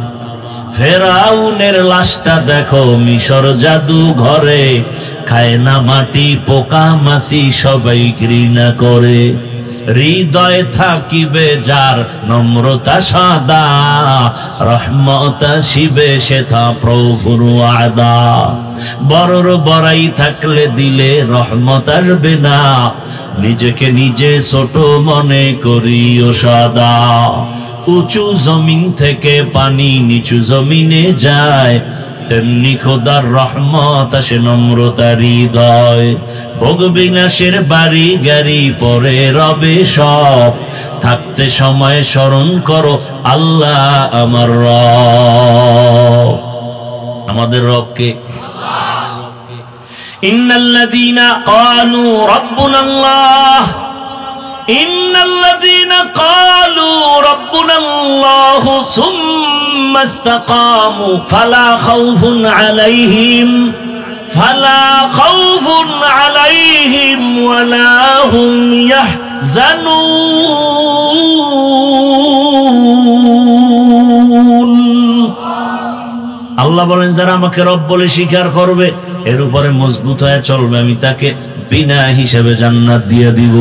ফেরাউনের লাশটা দেখো মিশর জাদু ঘরে, খায় না মাটি পোকা মাছি সবাই ঘৃণা করে। হৃদয় থাকিবে যার নম্রতা সাদা, রহমত আসিবে সেথা প্রভুর ওয়াদা। বড়র বড়াই থাকলে দিলে রহমত আসবে না, নিজেকে নিজে ছোট মনে করিও সদা। উঁচু জমিন থেকে পানি নিচু জমিনে যায়, তেমনি খোদার রহমত আসে নম্রতা হৃদয়। ভোগ বিনাশের বাড়ি গাড়ি পরে রবে সব, থাকতে সময় স্মরণ করো আল্লাহ আমার রব। আমাদের রবকে ইন্নাল্লাযীনা ক্বালু রাব্বুনাল্লাহ, ইন্নাল্লাযীনা ক্বালু রাব্বুনাল্লাহু সুম্মা ইসতাকামু ফালা খাউফুন আলাইহিম ওয়ালা হুম ইয়াহজানুন। আল্লাহ বলেন, যারা আমাকে রব বলে স্বীকার করবে, এর উপরে মজবুত হয়ে চলবে, আমি তাকে বিনা হিসাবে জান্নাত দিয়ে দিব।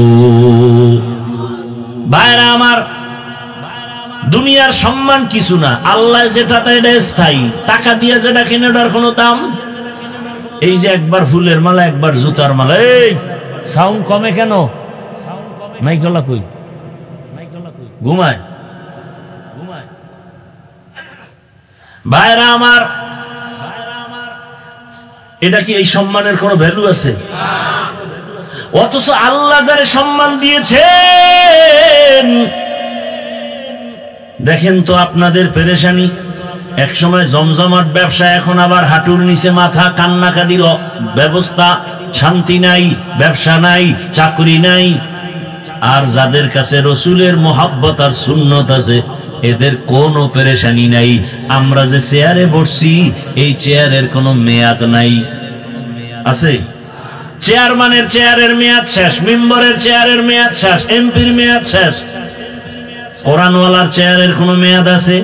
ভাইরা আমার, দুনিয়ার সম্মান কিছু না, আল্লাহ যেটা তাই এটা স্থায়ী। টাকা দিয়ে যেটা কিনে ওটার কোনো দাম। এই যে একবার ফুলের মালা, একবার জুতার মালা। এই সাউন্ড কমে কেন? মাইকলা কই? ঘুমায় ভাইরা আমার, এটা কি এই সম্মানের কোনো ভ্যালু আছে? অথচ আল্লাহ যারে সম্মান দিয়েছেন, দেখেন তো আপনাদের পেরেশানি। এক সময় জমজমাট ব্যবসা, এখন আবার হাঁটুর নিচে মাথা, কান্নাকাটির ব্যবস্থা, শান্তি নাই, ব্যবসা নাই, চাকরি নাই। আর যাদের কাছে রসুলের মোহাব্বত আর সুন্নত আছে, এদের কোনো পেরেশানি নাই। আমরা যে চেয়ারে বসছি, এই চেয়ারের কোনো মেয়াদ নাই। আছে? চেয়ারম্যানের চেয়ারের মেয়াদ শেষ, মেম্বারের চেয়ারের মেয়াদ শেষ, এমপির মেয়াদ শেষ। কোরআনওয়ালার চেয়ারের কোনো মেয়াদ আছে?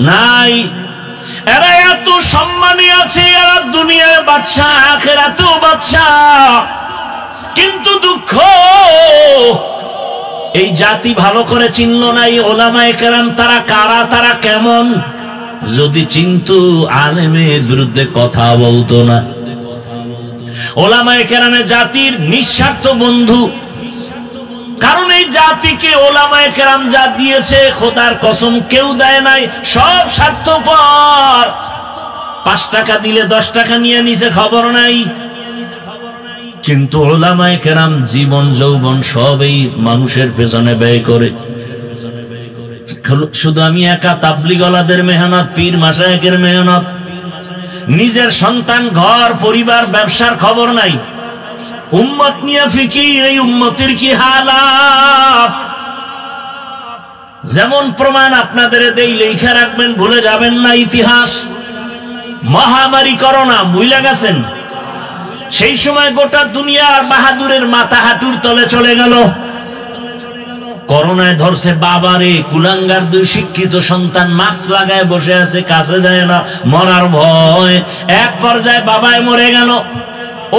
নাই। এরা এত সম্মানী আছে, এরা দুনিয়ায় বাদশা, আখিরাতেও বাদশা। কিন্তু দুঃখ, এই জাতি ভালো করে চিনল নাই ওলামায়ে কেরাম তারা কারা, তারা কেমন। যদি চিনতো, আলেমের বিরুদ্ধে কথা বলতো না। ওলামায়ে কেরামে জাতির নিঃস্বার্থ বন্ধু। কারণ এই জাতিকে ওলামায়ে কেরাম যা দিয়েছে, খোদার কসম কেউ দেয় নাই। সব স্বার্থপর। 5 টাকা দিলে 10 টাকা নিয়ে নিছে, খবর নাই। কিন্তু ওলামায়ে কেরাম জীবন যৌবন সবই মানুষের পেছনে ব্যয় করে। শুধু আমি একা তাবলীগওয়ালাদের মেহনত, পীর মাশায়েখের মেহনত, নিজের সন্তান, ঘর, পরিবার, ব্যবসার খবর নাই। উম্মত নিয়ে ফিকির, এই উম্মতের কি হালাত। যেমন প্রমাণ আপনাদের দেই, লেখা রাখবেন, ভুলে যাবেন না ইতিহাস। মহামারী করোনা, ভুলে গেছেন? সেই সময় গোটা দুনিয়ার বাহাদুরের মাথা হাঁটুর তলে চলে গেল। করোনায় ধরছে বাবারে, কুলাঙ্গার দুই শিক্ষিত সন্তান মাস্ক লাগায় বসে আছে, কাছে যায় না, মরার ভয়। এক পর্যায়ে বাবায় মরে গেল।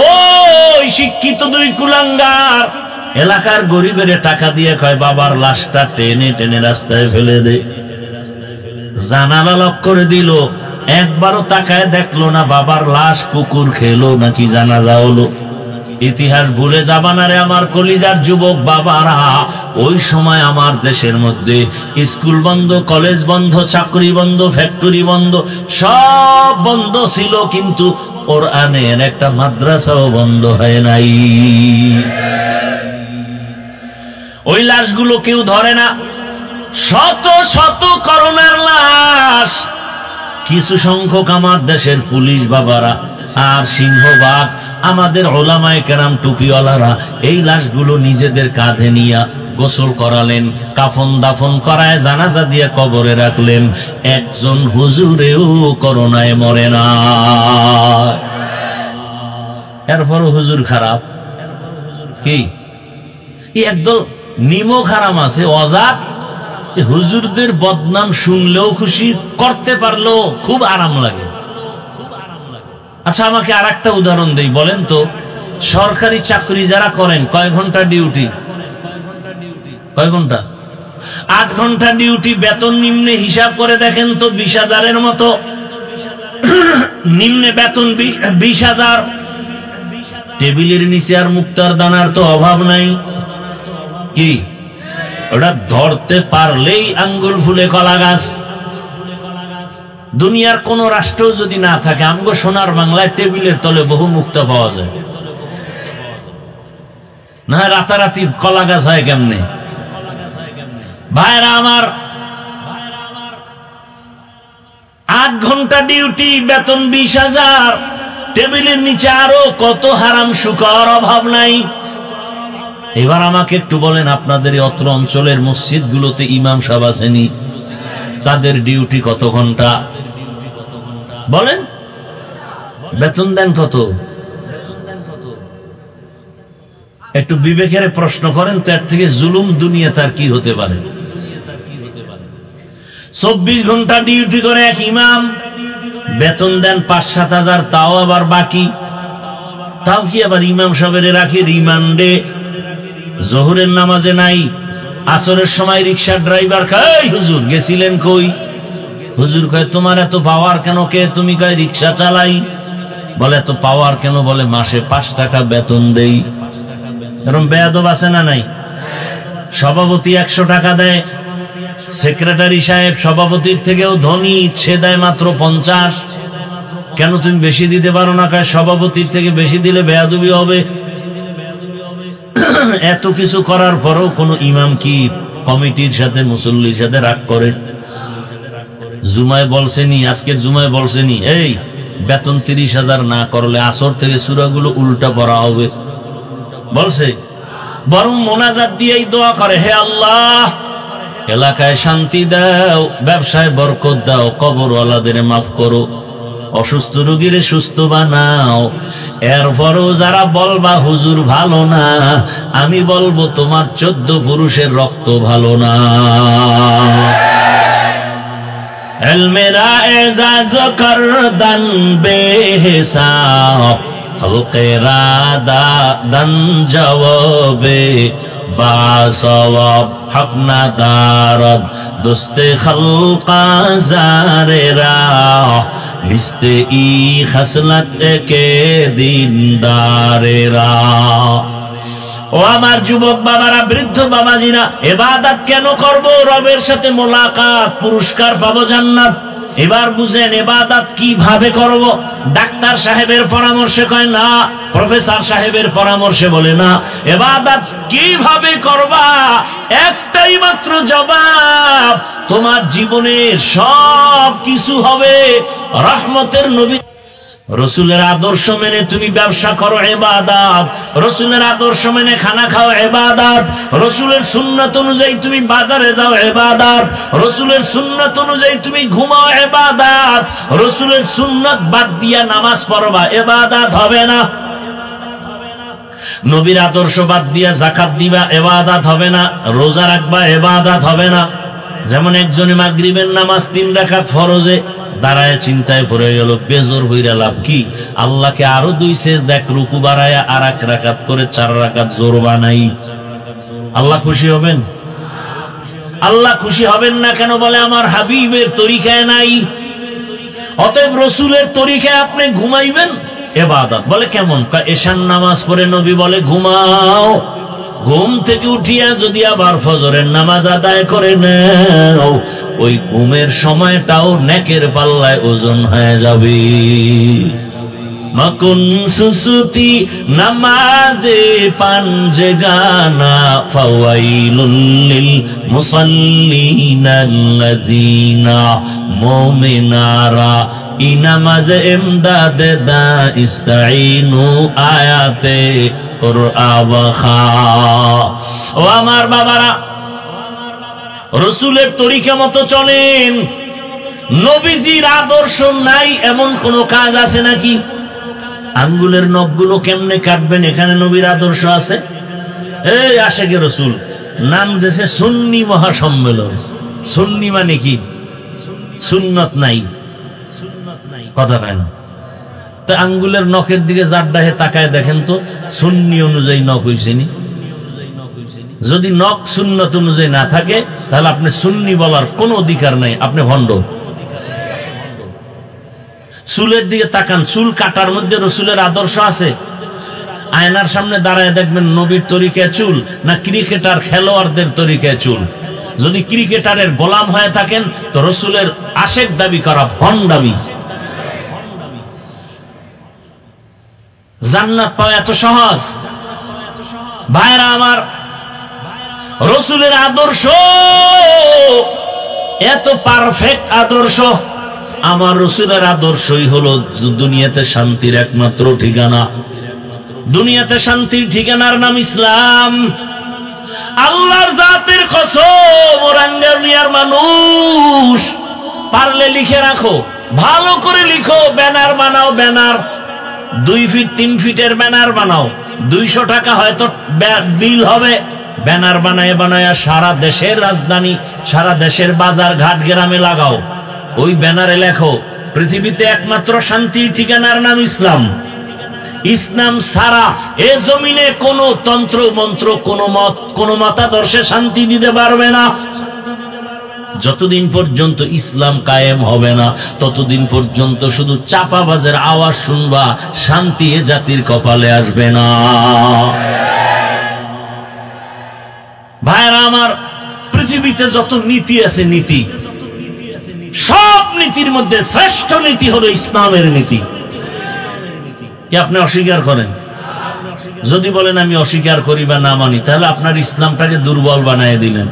ওই শিক্ষিত দুই কুলাঙ্গার এলাকার গরিবের টাকা দিয়ে কয় বাবার লাশটা টেনে টেনে রাস্তায় ফেলে দে। জানালা লক করে দিল, একবারও তাকায় দেখলো না বাবার লাশ কুকুর খেলো নাকি জানাজা হলো। ইতিহাস ভুলে যাবা না রে আমার কলিজার যুবক বাবারা। ওই সময় আমার দেশের মধ্যে স্কুল বন্ধ, কলেজ বন্ধ, চাকরি বন্ধ, ফ্যাক্টরি বন্ধ, সব বন্ধ ছিল, কিন্তু কোরআনের একটা মাদ্রাসাও বন্ধ হয় নাই। ওই লাশগুলো কেউ ধরে না, শত শত করোনার লাশ। কিছু সংখ্যক আমার দেশের পুলিশ বাবারা আর সিংহবাগ আমাদের ওলামায়ে কেরাম টুপিওয়ালারা এই লাশগুলো নিজেদের কাঁধে নিয়ে গোসল করালেন, কাফন দাফন করায় জানাজা দিয়ে কবরে রাখলেন। একজন হুজুরেও করোনায় মরে না। এরপরও হুজুর খারাপ কি? একদল নিমক হারাম আছে, অজাত। হুজুরদের বদনাম শুনলেও খুশি, করতে পারলেও খুব আরাম লাগে। আচ্ছা, আমাকে আর একটা উদাহরণ দেই, বলেন তো, সরকারি চাকরি যারা করেন কয় ঘন্টা ডিউটি? কয় ঘন্টা? 8 ঘন্টা ডিউটি। বেতন নিম্নে হিসাব করে দেখেন তো, 20,000-এর মতো নিম্নে বেতন, 20,000। টেবিলের নিচে আর মুক্তার দানার তো অভাব নাই। কি ওটা ধরতে পারলেই আঙ্গুল ফুলে কলা গাছ। দুনিয়ার কোন রাষ্ট্র যদি না থাকে, আমগো সোনার বাংলায় টেবিলের তলে বহু মুক্তা পাওয়া যায় না। রাতারাতি কলা গাছ হয় কেমনে? ভাইরা আমার, 8 ঘন্টা ডিউটি, বেতন 20,000, টেবিলের নিচে আরো কত হারাম শুকর, অভাব নাই। এবার আমাকে একটু বলেন, আপনাদের অত্র অঞ্চলের মসজিদগুলোতে ইমাম সাহেব আসেনি, তাদের ডিউটি কত ঘন্টা? বলেন, বেতন দেন কত? একটু বিবেকের প্রশ্ন করেন তো, এর থেকে জুলুম দুনিয়া তার কি হতে পারে? 24 ঘন্টা ডিউটি করে এক ইমাম, বেতন দেন 5-7 হাজার, তাও আবার বাকি। তাও কি আবার ইমাম সাহেবের রাখি রিমান্ডে? জোহরের নামাজে নাই, আসরের সময় রিক্সার ড্রাইভার কয়, হুজুর গেছিলেন কই? হুজুর কয়, তোমার এত পাওয়ার কেন? কে তুমি? কয়, রিক্সা চালাই। বলে, এত পাওয়ার কেন? বলে, মাসে 5 টাকা বেতন দেই। এরকম বেয়াদব আছে না নাই? সভাপতি 100 টাকা দেয়, সেক্রেটারি সাহেব সভাপতির থেকেও ধনী, সে দেয় মাত্র 50। কেন তুমি বেশি দিতে পারো না? কয়, সভাপতির থেকে বেশি দিলে বেয়াদবি হবে। এত কিছু করার পরও কোন ইমাম কি কমিটির সাথে, মুসল্লির সাথে রাগ করে? জুমায় বলছেনি, আজকের জুমায় বলছেনি, এই বেতন 30,000 না করলে আসর থেকে সূরাগুলো উল্টা পড়া হবে? বলছে? বরং মোনাজাত দিয়েই দোয়া করে, হে আল্লাহ, এলাকায় শান্তি দাও, ব্যবসায় বরকত দাও, কবরওয়ালাদের মাফ করো, অসুস্থ রোগীরে সুস্থ বানাও। এরপরও যারা বলবা হুজুর ভালো না, আমি বলবো তোমার 14 পুরুষের রক্ত ভালো না। এলমেরা এজাজ করদান বেহিসাব, খলকেরা দান জবাবে বাসওয়াব, হক না দারদ দোস্তে খলকা জারেরা, লিস্তে ই খাসলাত কে দিনদারেরা। ও আমার যুবক বাবারা, বৃদ্ধ বাবাজিরা, ইবাদত কেন করব? রবের সাথে মোলাকাত, পুরস্কার পাবো, জান্নাত। এবার বুঝেন ইবাদত কিভাবে করব। ডাক্তার সাহেবের পরামর্শে কয় না, প্রফেসর সাহেবের পরামর্শে বলে না। ইবাদত কিভাবে করবা? একটাই মাত্র জবাব, তোমার জীবনের সব কিছু হবে রহমতের নবী। রসুলের আদর্শ মেনে তুমি ব্যবসা করো ইবাদত, রসুলের আদর্শ মেনে খানা খাও ইবাদত, রসুলের সুন্নাত অনুযায়ী তুমি বাজারে যাও ইবাদত, রসুলের সুন্নাত অনুযায়ী তুমি ঘুমাও ইবাদত, রসুলের সুন্নাত বাদ দিয়া নামাজ পড়বা ইবাদত হবে না। নবীর আদর্শ বাদ দিয়া যাকাত দিবা ইবাদত হবে না, রোজা রাখবা ইবাদত হবে না। যেমন একজনে মাগরিবের নামাজ 3 রাকাত ফরজে দাঁড়ায় চিন্তায় পড়ে গেল, বেজোর হইরা লাভ কি? আল্লাহকে আরো 2 সেজদা রুকু বাড়ায়া আর 1 রাকাত করে 4 রাকাত জোর বানাই, আল্লাহ খুশি হবেন? আল্লাহ খুশি হবেন না কেন? বলে আমার হাবিবের তরিকায় নাই। অতএব রসুলের তরিকায় আপনি ঘুমাইবেন ইবাদত। বলে কেমন? এশার নামাজ পড়ে নবী বলে ঘুমাও, ঘুম থেকে উঠিয়া যদি আবার ফজরের নামাজ আদায় করে নাও, ওই ঘুমের সময়টাও নেকের পাল্লায় ওজন হয়ে যাবে। মাকুন সুসুতি নামাজে পাঞ্জে গানা ফাওয়াইলুল লিল মুসাল্লিনাল্লাযিনা মুমিনারা ইনামাজে ইমদাদে দা ইস্তাইনু আয়াতে কুরআবা। ও আমার বাবারা, রসুলের তরিকা মতো চলেন। নবীজির আদর্শ নাই এমন কোন কাজ আছে নাকি? আঙ্গুলের নখগুলো কেমনে কাটবেন এখানে নবীর আদর্শ আছে? এই আশেকে রসুল নাম দিয়েছে সুন্নি মহাসম্মেলন। সুন্নি মানে কি? সুন্নত নাই, কথা হয় না। তো আঙ্গুলের নখের দিকে জাড্ডাহে তাকায় দেখেন তো, সুন্নি অনুযায়ী নখ হইছে নি? যদি নখ সুন্নত অনুযায়ী না থাকে তাহলে আপনি সুন্নি বলার কোনো অধিকার নাই, আপনি ভণ্ড। চুলের দিকে তাকান, চুল কাটার মধ্যে রসুলের আদর্শ আছে? আয়নার সামনে দাঁড়ায় দেখবেন নবীর তরিকায় চুল না ক্রিকেটার খেলোয়াড়দের তরিকায় চুল? যদি ক্রিকেটারের গোলাম হয়ে থাকেন তো রসুলের আশেক দাবি করা ভণ্ডামি। জান্নাত পাওয়া এত সহজ? ভাইরা আমার, রসুলের আদর্শ এত পারফেক্ট আদর্শ। আমার রসুলের আদর্শই হলো দুনিয়াতে শান্তির একমাত্র ঠিকানা। দুনিয়াতে শান্তির ঠিকানার নাম ইসলাম। আল্লাহর জাতের কসম, ওরাঙ্গানিয়ার মানুষ পারলে লিখে রাখো, ভালো করে লিখো, ব্যানার বানাও, ব্যানার 2 ফিট 3 ফিটের ব্যানার বানাও, 200 টাকা হয়তো বিল হবে। ব্যানার বানায় বানায় সারা দেশের রাজধানী, সারা দেশের বাজার ঘাট গ্রামে লাগাও। ওই ব্যানারে লেখো পৃথিবীতে একমাত্র শান্তির ঠিকানার নাম ইসলাম। ইসলাম ছাড়া এ জমিনে কোনো তন্ত্র মন্ত্র, কোন মতাদর্শে শান্তি দিতে পারবে না। যতদিন পর্যন্ত ইসলাম কায়েম হবে না ততদিন পর্যন্ত শুধু চাপাবাজের আওয়াজ শুনবা, শান্তি এ জাতির কপালে আসবে না। ভাইরা আমার, পৃথিবীতে যত নীতি আছে, নীতি সব নীতির মধ্যে শ্রেষ্ঠ নীতি হলো ইসলামের নীতি। কি আপনি অস্বীকার করেন? যদি বলেন আমি অস্বীকার করি বা না মানি, তাহলে আপনার ইসলামটাকে দুর্বল বানিয়ে দিলেন।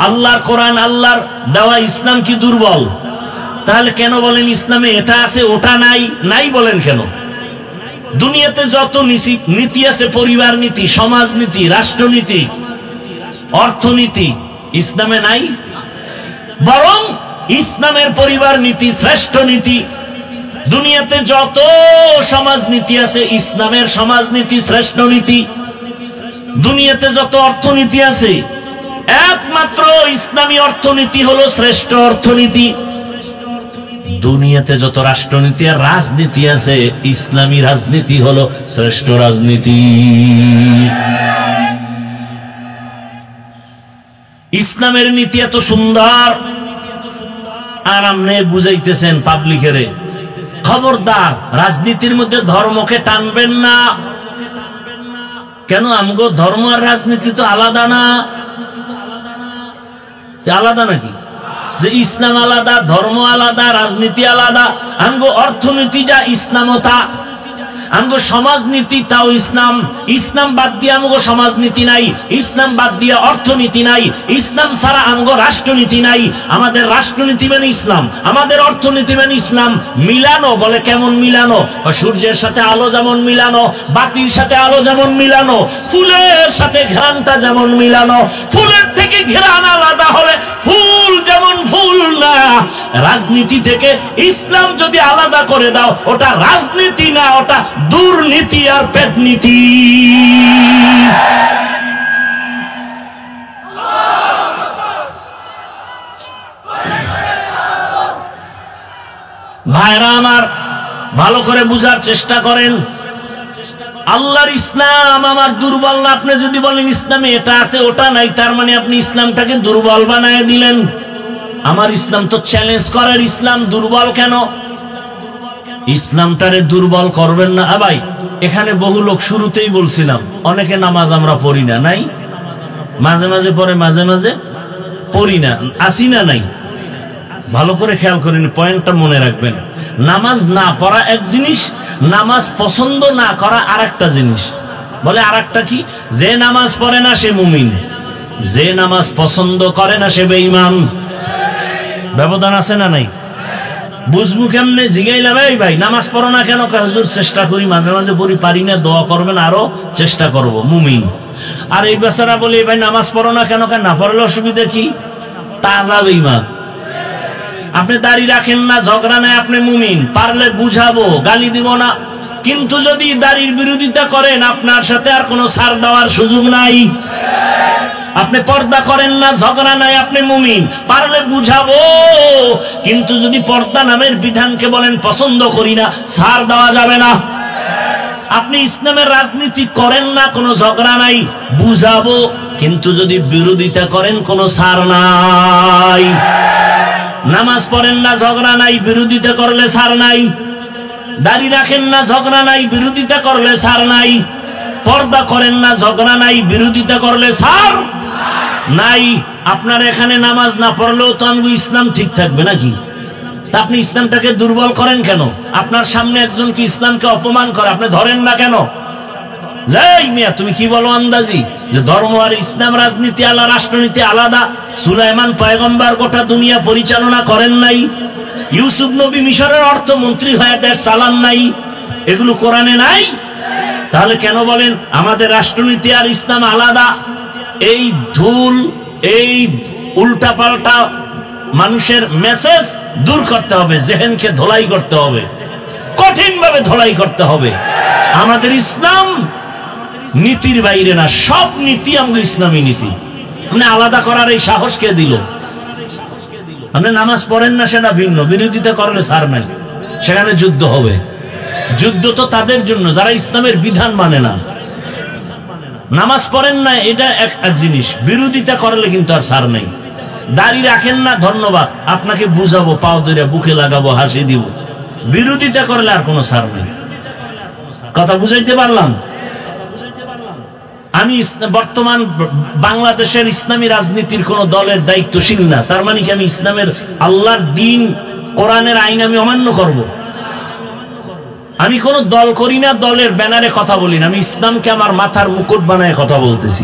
আল্লাহর কোরআন, আল্লাহর দেওয়া ইসলাম কি দুর্বল? তাহলে কেন বলেন ইসলামে এটা আছে ওটা নাই? নাই বলেন কেন? দুনিয়াতে যত নীতি আছে, পরিবার নীতি, সমাজ নীতি, রাষ্ট্রনীতি, অর্থনীতি, ইসলামে নাই? বরং ইসলামের পরিবার নীতি শ্রেষ্ঠ নীতি। দুনিয়াতে যত সমাজ নীতি আছে, ইসলামের সমাজ নীতি শ্রেষ্ঠ নীতি। দুনিয়াতে যত অর্থনীতি আছে, একমাত্র ইসলামী অর্থনীতি হলো শ্রেষ্ঠ অর্থনীতি। দুনিয়াতে যত রাষ্ট্রনীতি আর রাজনীতি আছে, ইসলামী রাজনীতি হলো শ্রেষ্ঠ রাজনীতি। ইসলামের নীতি এত সুন্দর, আর আপনি বুঝাইতেছেন পাবলিকেরে খবরদার রাজনীতির মধ্যে ধর্মকে টানবেন না। কেন? আমগো ধর্ম আর রাজনীতি তো আলাদা না? আলাদা নাকি? যে ইসলাম আলাদা, ধর্ম আলাদা, রাজনীতি আলাদা। আমগো অর্থনীতি যা, ইসলামও তা। আমগো সমাজনীতি তাও ইসলাম। ইসলাম বাদ দিয়ে আমগো সমাজনীতি নাই, ইসলাম বাদ দিয়ে অর্থনীতি নাই, ইসলাম ছাড়া আমগো রাষ্ট্রনীতি নাই। আমাদের রাষ্ট্রনীতি মানে ইসলাম, আমাদের অর্থনীতি মানে ইসলাম। মিলানো বলে কেমন মিলানো? সূর্যের সাথে আলো যেমন মিলানো, বাতির সাথে আলো যেমন মিলানো, ফুলের সাথে ঘ্রাণটা যেমন মিলানো। ফুলের থেকে ঘ্রাণ আলাদা হলে ফুল যেমন ফুল না। রাজনীতি থেকে ইসলাম যদি আলাদা করে দাও, ওটা রাজনীতি না, ওটা দুর্নীতি আর পেটনীতি। ভাইরা আমার, ভালো করে বুঝার চেষ্টা করেন। আল্লাহর ইসলাম আমার দুর্বল না। আপনি যদি বলেন ইসলামে এটা আছে ওটা নাই, তার মানে আপনি ইসলামটাকে দুর্বল বানায় দিলেন। আমার ইসলাম তো চ্যালেঞ্জ করার ইসলাম, দুর্বল কেন? ইসলামটারে দুর্বল করবেন না। ভাই এখানে বহু লোক, শুরুতেই বলছিলাম, অনেকে নামাজ আমরা পড়ি না, নাই? মাঝে মাঝে পড়ে, মাঝে মাঝে পড়ি না, আসি না নাই? ভালো করে খেয়াল করেন, পয়েন্টটা মনে রাখবেন। নামাজ না পড়া এক জিনিস, নামাজ পছন্দ না করা আর একটা জিনিস। বলে আর একটা কি? যে নামাজ পড়ে না সে মুমিন, যে নামাজ পছন্দ করে না সে বেঈমান। ব্যবধান আছে না নাই? বুঝবো কেমনে? জিগাইলাম, এই ভাই নামাজ পড়ো না কেন? হুজুর চেষ্টা করি, মাঝে মাঝে পড়ি, পারি না, দোয়া করবেন, আরো চেষ্টা করব, মুমিন। আর এই বেচারা বলে, ভাই নামাজ পড়ো না কেন? না পড়লে অসুবিধা কি? তাজা বেঈমান। আপনি দাড়ি রাখেন না, ঝগড়া নাই, আপনি মুমিন, পারলে বুঝাবো, গালি দিব না। কিন্তু যদি দাড়ির বিরোধিতা করেন, আপনার সাথে আর কোনো ছাড় দেওয়ার সুযোগ নাই। আপনি পর্দা করেন না, ঝগড়া নাই, আপনি মুমিন, পারলে বুঝাবো। কিন্তু যদি পর্দা নামের বিধানকে বলেন পছন্দ করি না, ছাড় দেওয়া যাবে না। আপনি ইসলামের রাজনীতি করেন না, কোনো ঝগড়া নাই, বুঝাবো। কিন্তু যদি বিরোধিতা করেন, কোনো ছাড় নাই। নামাজ পড়েন না, ঝগড়া নাই, বিরোধিতা করলে ছাড় নাই। দাড়ি রাখেন না, ঝগড়া নাই, বিরোধিতা করলে ছাড় নাই। পর্দা করেন না, ঝগড়া নাই, বিরোধিতা করলে ছাড় নাই। আপনার এখানে নামাজ না পড়লেও তো আমি ইসলাম ঠিক থাকবে নাকি? তা আপনি ইসলামটাকে দুর্বল করেন কেন? আপনার সামনে একজন কি ইসলামকে অপমান করে, আপনি ধরেন না কেন? যাই মিয়া, তুমি কি বলো আন্দাজি যে ধর্ম আর ইসলাম, রাজনীতি আলাদা, রাষ্ট্রনীতি আলাদা? সুলাইমান পয়গম্বর গোটা দুনিয়া পরিচালনা করেন নাই? ইউসুফ নবী মিশরের অর্থমন্ত্রী হয়ে দেশ চালান নাই? এগুলো কোরআনে নাই? তাহলে কেন বলেন আমাদের রাষ্ট্রনীতি আর ইসলাম আলাদা? এই ধুল, এই উল্টা পাল্টা মানুষের মেসেজ দূর করতে হবে, জেহেনকে ধোলাই করতে হবে, কঠিন ভাবে ধোলাই করতে হবে। আমাদের ইসলাম নীতির বাইরে না, সব নীতি আমাদের ইসলামী নীতি। মানে আলাদা করার এই সাহস কে দিল? আপনি নামাজ পড়েন না সেটা ভিন্ন, বিরোধিতা করলে ছাড় নাই, সেখানে যুদ্ধ হবে। যুদ্ধ তো তাদের জন্য যারা ইসলামের বিধান মানে না। নামাজ পড়েন না এটা এক জিনিস, বিরোধিতা করলে কিন্তু আর ছাড় নাই। দাড়ি রাখেন না, ধন্যবাদ, আপনাকে বুঝাবো, পাও ধরে বুকে লাগাবো, হাসি দিব। বিরোধিতা করলে আর কোনো ছাড় নাই। কথা বুঝাইতে পারলাম? আমি বর্তমান বাংলাদেশের ইসলামী রাজনীতির কোন দলের দায়িত্বশীল না, তার মানে কি আমি ইসলামের, আল্লাহর দিন, কোরআনের আইন আমি অমান্য করব? আমি কোন দল করি না, দলের ব্যানারে কথা বলি না। আমি ইসলামকে আমার মাথার মুকুট বানায় কথা বলতেছি।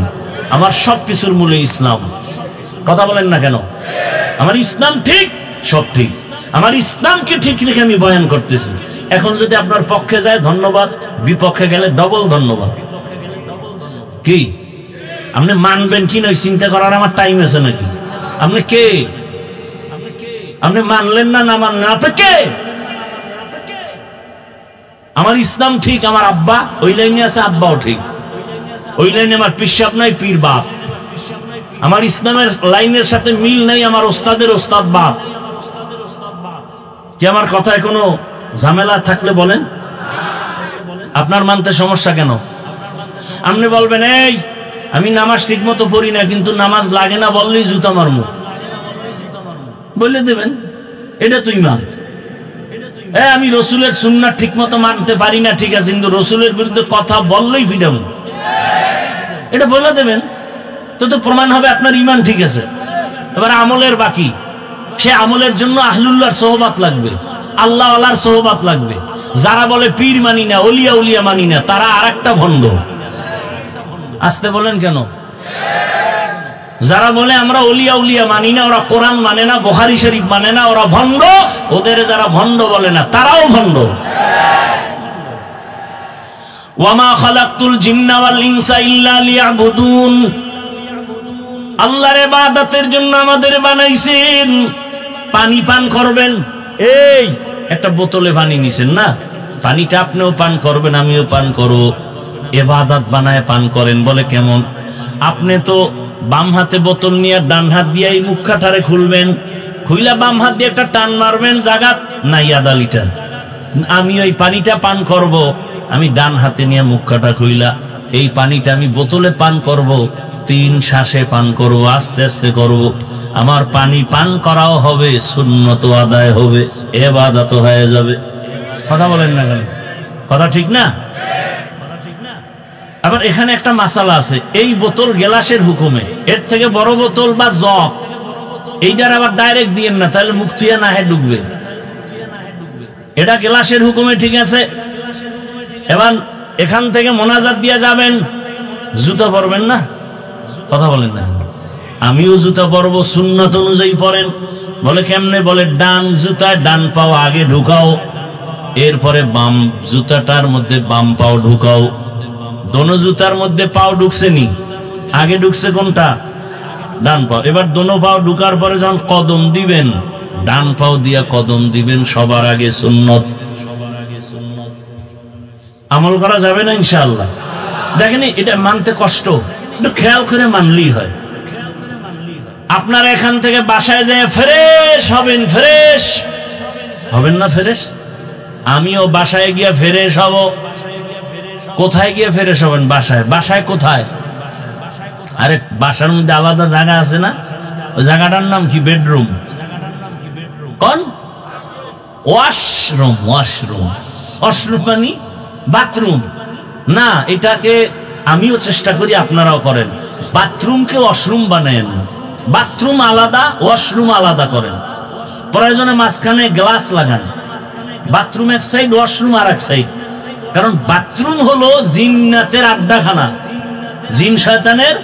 আমার সবকিছুর মূলে ইসলাম। কথা বলেন না কেন? আমার ইসলাম ঠিক, সব ঠিক। আমার ইসলামকে ঠিক রেখে আমি বয়ান করতেছি। এখন যদি আপনার পক্ষে যায় ধন্যবাদ, বিপক্ষে গেলে ডবল ধন্যবাদ। কি আপনি মানবেন কি নয় চিন্তা করার আমার টাইম আছে নাকি? আপনি কে? আপনি মানলেন না, না মানলেন, আপনি কে? আমার ইসলাম ঠিক, আমার আব্বা ওই লাইনে আছে, আব্বাও ঠিক ওই লাইনে। আমার পিসাব নাই, পীর বাপ। আমার ইসলামের লাইনের সাথে মিল নাই, আমার ওস্তাদের ওস্তাদ বাপ। কি আমার কথায় কোনো ঝামেলা থাকলে বলেন, আপনার মানতে সমস্যা কেন? আপনি বলবেন এই আমি নামাজ ঠিক মতো পড়ি না, কিন্তু নামাজ লাগে না বললেই জুতা মারমু, বলে দেবেন এটা তুই মান। আমি রসুলের সুন্নাত ঠিক মতো মানতে পারি না, ঠিক আছে, কিন্তু রসুলের বিরুদ্ধে কথা বললেই ফিরাম, এটা বলে দেবেন। তো প্রমাণ হবে আপনার ইমান ঠিক আছে। এবার আমলের বাকি, সে আমলের জন্য আহলুল্লাহর সোহবাত লাগবে, আল্লাহ আল্লাহর সোহবাত লাগবে। যারা বলে পীর মানি না, ওলিয়া উলিয়া মানি না, তারা আরেকটা ভণ্ড। আসতে বলেন কেন? যারা বলে আমরা ওলিয়া উলিয়া মানি না, ওরা কোরআন মানে না, বুখারী শরীফ মানে না, ওরা ভণ্ড। ওদের যারা ভণ্ড বলে না, তারাও ভণ্ড। ওয়ামা খালাকতুল জিন্না ওয়াল ইনসা ইল্লা লিয়াবুদুন, আল্লাহর ইবাদতের জন্য আমাদের বানাইছেন। পানি পান করবেন, এই একটা বোতলে পানি নিছেন না, পানিটা আপনিও পান করবেন, আমিও পান করব। ইবাদত বানায় পান করেন, বলে কেমন? আপনি তো বাম হাতে বোতল নিয়ে ডান হাত দিয়ে এই মুখখাটারে খুলবেন, খুইলা বাম হাত দিয়ে একটা টান মারবেন, জাগাত নাই আধা লিটার। আমি ওই পানিটা পান করব, আমি ডান হাতে নিয়ে মুখখাটা খুইলা এই পানিটা আমি বোতলে পান করব, 3 শ্বাসে পান করব, আস্তে আস্তে করব। আমার পানি পান করাও হবে, সুন্নত আদায় হবে, ইবাদত হয়ে যাবে। কথা বলেন না কেন? কথা ঠিক না? আবার এখানে একটা মাসালা আছে, এই বোতল গ্লাসের হুকুমে, এর থেকে বড় বোতল বা জগ এইটার আবার ডাইরেক্ট দিয়েন না, তাহলে মুখ থুইয়া না হ্যাঁ ডুববে। এটা গ্লাসের হুকুমে, ঠিক আছে। এবার এখান থেকে মোনাজাত দিয়ে যাবেন, জুতা পরবেন না? কথা বলেন না? আমিও জুতা পরবো, সুন্নাত অনুযায়ী পরেন। বলে কেমনে? বলে ডান জুতায় ডান পাও আগে ঢুকাও, এরপরে বাম জুতাটার মধ্যে বাম পাও ঢুকাও। দোনো জুতার মধ্যে পাও ঢুকছে নি, আগে ঢুকছে কোনটা? ডান পাও। এবার দোনো পাও ঢুকার পরে যখন কদম দিবেন, ডান পাও দিয়া কদম দিবেন সবার আগে, সুন্নত। আমল করা যাবে না ইনশাআল্লাহ? দেখেন এটা মানতে কষ্ট, একটু খেয়াল করে মানলেই হয়। আপনারা এখান থেকে বাসায় যায় ফ্রেশ হবেন, ফ্রেশ হবেন না? ফ্রেশ আমিও বাসায় গিয়া ফ্রেশ হব। কোথায় গিয়ে ফ্রেশ হবেন? বাসায়। বাসায় কোথায়? আরে বাসার মধ্যে আলাদা জায়গা আছে না? ওই জায়গাটার নাম কি? বেডরুম। কোন? ওয়াশরুম। ওয়াশরুম, ওয়াশরুম মানে বাথরুম না। এটাকে আমিও চেষ্টা করি, আপনারাও করেন। বাথরুমকে ওয়াশরুম বানায়েন। বাথরুম আলাদা, ওয়াশরুম আলাদা করেন। প্রয়োজনে মাঝখানে গ্লাস লাগান। বাথরুম এক সাইড, ওয়াশরুম আর এক সাইড। কারণ বাথরুম হলো জিন্নাতের আড্ডাখানা, জিন শয়তানের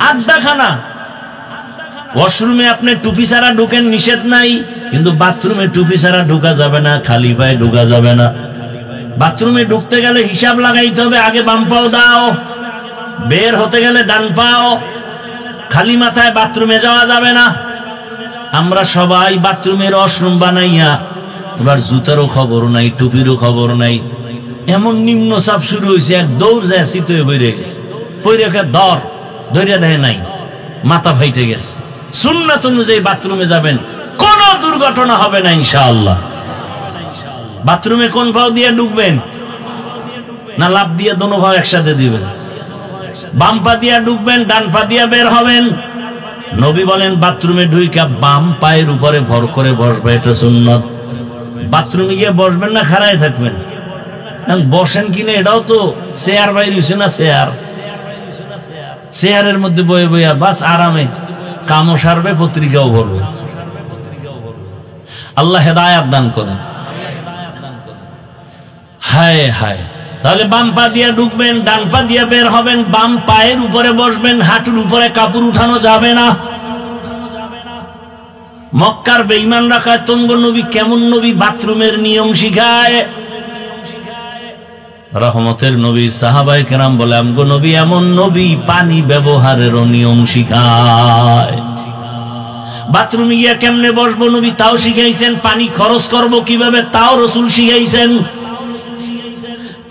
আড্ডাখানা। ওয়াশরুমে আপনি টুপি ছাড়া ঢুকেন, নিষেধ নাই, কিন্তু বাথরুমে টুপি ছাড়া ঢুকা যাবে না, খালি পায়ে ঢুকা যাবে না। বাথরুমে ঢুকতে গেলে হিসাব লাগাইতে হবে, আগে বাম পাও দাও, বের হতে গেলে ডান পাও। খালি মাথায় বাথরুমে যাওয়া যাবে না। আমরা সবাই বাথরুমের ওয়াশরুম বানাইয়া, এবার জুতারও খবর নাই, টুপিরও খবর নাই। এমন নিম্ন চাপ শুরু হয়েছে, এক দৌড় যায় শীত হয়ে বইরে গেছে, পৈরেখে ধরিয়া দেয় নাই, মাথা ফাইটে গেছে। সুন্নাত অনুযায়ী বাথরুমে যাবেন, কোন দুর্ঘটনা হবে না ইনশাআল্লাহ। বাথরুমে কোন পাও দিয়ে ঢুকবেন? না লাফ দিয়ে দোনো পাও একসাথে দিবেন? বাম পা দিয়া ঢুকবেন, ডান পা দিয়া বের হবেন। নবী বলেন বাথরুমে ঢুইকা বাম পায়ের উপরে ভর করে বসবে, এটা সুন্নাত। বাথরুমে গিয়ে বসবেন না, খাড়ায় থাকবেন। বসেন কিনা এটাও তো চেয়ার বাইর হইছে না, চেয়ারের মধ্যে বয়ে বইয়া বাস আরামে কামও সারবে, পত্রিকাও ভরবে। আল্লাহ হেদায়াত দান করেন। হায় হায়। তাহলে বাম পা দিয়ে ঢুকবেন, ডান পা দিয়ে বের হবেন, বাম পায়ের উপরে বসবেন, হাঁটুর উপরে কাপড় উঠানো যাবে না। মক্কার বেঈমানরা কয় তঙ্গ নবী কেমন নবী, বাথরুমের নিয়ম শিখায়। রহমতের নবীর সাহাবায়ে কেরাম বলে আমগো নবী এমন নবী, পানি ব্যবহারেরও নিয়ম শিখায়। বাথরুমে গিয়া কেমনে বসবো নবী তাও শিখাইছেন। পানি খরচ করব কিভাবে তাও রাসূল শিখাইছেন।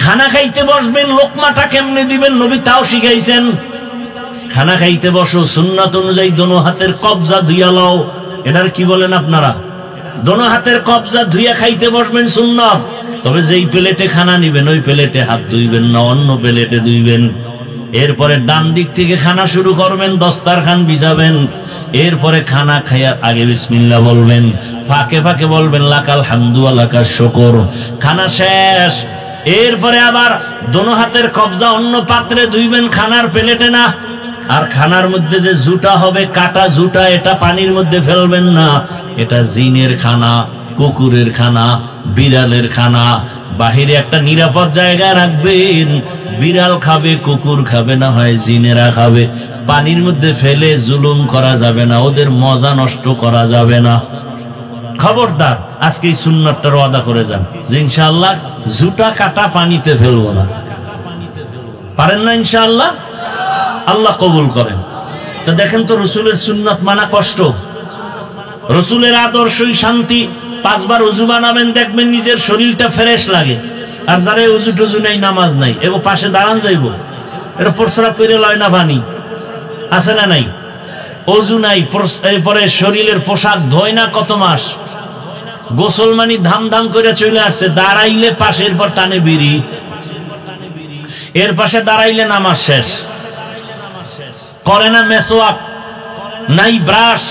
খানা খাইতে বসবেন, লোকমাটা কেমনে দিবেন নবী তাও শিখাইছেন। খানা খাইতে বসো, সুন্নাত অনুযায়ী দোনো হাতের কবজা ধুইয়া লও। এটার কি বলেন আপনারা? দোনো হাতের কবজা ধুইয়া খাইতে বসবেন, সুন্নাত। তবে যেই প্লেটে খানা নিবেন ওই প্লেটে হাত ধুইবেন না, অন্য প্লেটে ধুইবেন। এরপরে ডান দিক থেকে খানা শুরু করবেন, দস্তারখান বিছাবেন। এরপরে খানা খাইয়ার আগে বিসমিল্লাহ বলবেন, ফাঁকে ফাঁকে বলবেন লাকাল হামদু ওয়া লাকাশ শুকর। খানা শেষ, এরপরে আবার দোনো হাতের কবজা অন্য পাত্রে ধুইবেন, খানার প্লেটে না। আর খানার মধ্যে যে জুটা হবে, কাটা জুটা, এটা পানির মধ্যে ফেলবেন না। এটা জিনের খানা, কুকুরের খানা, বিড়ালের খানা, বাহিরে একটা নিরাপদ জায়গায় রাখবেন। বিড়াল খাবে, কুকুর খাবে, না হয় জিনেরা খাবে। পানির মধ্যে ফেলে জুলুম করা যাবে না, ওদের মজা নষ্ট করা যাবে না। খবরদার, আজকে এই সুন্নাতটার ওয়াদা করে যান যে ইনশাআল্লাহ জুতা কাটা পানিতে ফেলবো না। পারেন না ইনশাআল্লাহ? আল্লাহ কবুল করেন। তো দেখেন তো, রসুলের সুন্নাত মানা কষ্ট, রসুলের আদর্শই শান্তি। 5 বার উজু বানাবেন, দেখবেন নিজের শরীরটা ফ্রেশ লাগে। আর যারা উজু টুজু নাই, নামাজ নাই, এগো পাশে দাঁড়ান যাইব, এটা প্রস্রাব করে লয় না পানি আছে না নাই? অজু নাই, এরপরে শরীরের পোশাক ধোয় না কত মাস, গোসল মানি ধাম ধাম করে চলে আসছে, দাঁড়াইলে পাশের পর টানে বিড়ি, এর পাশে দাঁড়াইলে নামাজ শেষ। করে না মেসওয়াক, নাই ব্রাশ।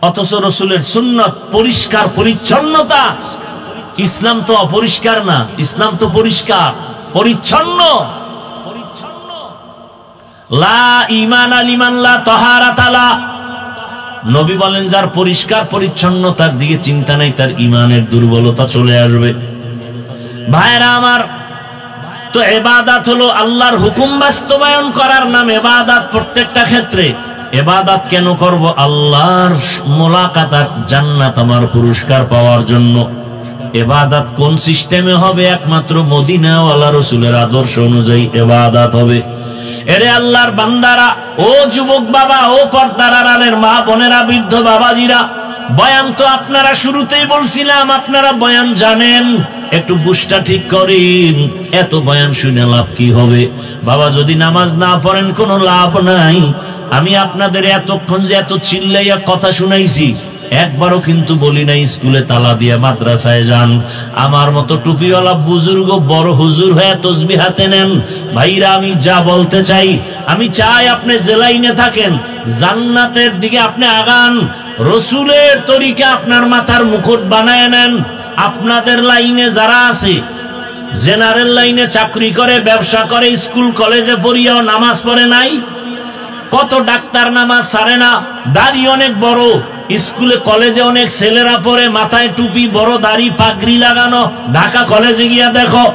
অথচ রসুলের সুন্নত পরিষ্কার পরিচ্ছন্নতা। ইসলাম তো অপরিষ্কার না, ইসলাম তো পরিষ্কার পরিচ্ছন্ন। লা ঈমান লিমান লা তাহারাতা লা। নবী বলেন, যার পরিষ্কার পরিচ্ছন্নতার দিকে চিন্তা নাই, তার ঈমানের দুর্বলতা চলে আসবে। ভাইরা আমার, তো ইবাদত হলো আল্লাহর হুকুম বাস্তবায়ন করার নাম ইবাদত। প্রত্যেকটা ক্ষেত্রে ইবাদত কেন করব? আল্লাহর মোলাকাত, জান্নাত, আমার পুরস্কার পাওয়ার জন্য। ইবাদত কোন সিস্টেমে হবে? একমাত্র মদিনাওয়ালা রসুলের আদর্শ অনুযায়ী ইবাদত হবে। এরে আল্লাহর বান্দারা, ও যুবক বাবা, ও পর্দার আড়ালের মা বোনেরা, বৃদ্ধ বাবাজিরা, বয়ান তো আপনারা শুরুতেই বলছিলাম, আপনারা বয়ান জানেন, একটু বুঝটা ঠিক করেন। এত বয়ান শুনে লাভ কি হবে? বাবা, যদি নামাজ না পড়েন কোনো লাভ নাই। আমি আপনাদের এতক্ষণ যে এত চিল্লাইয়া কথা শুনাইছি, একবারও কিন্তু বলি নাই স্কুলে তালা দিয়া মাদ্রাসায় যান। আমার মতো টুপিওয়ালা বুজুর্গ বড় হুজুর হয়ে তসবিহ হাতে নেন। ভাইরা, আমি যা বলতে চাই, আমি চাই আপনি যে লাইনে থাকেন, জান্নাতের দিকে আপনি আগান। রসুলের তরিকা আপনার মাথার মুকুট বানায় নেন। আপনাদের লাইনে যারা আছে, জেনারেল লাইনে চাকরি করে, ব্যবসা করে, স্কুল কলেজে পড়িয়াও নামাজ পড়ে নাই। কত ডাক্তার নামাজ ছাড়ে না, দাড়ি অনেক বড়, স্কুলে কলেজে অনেক ছেলেরা পড়ে, মাথায় টুপি, বড় দাড়ি, পাগড়ি লাগানো। ঢাকা কলেজে গিয়া দেখো।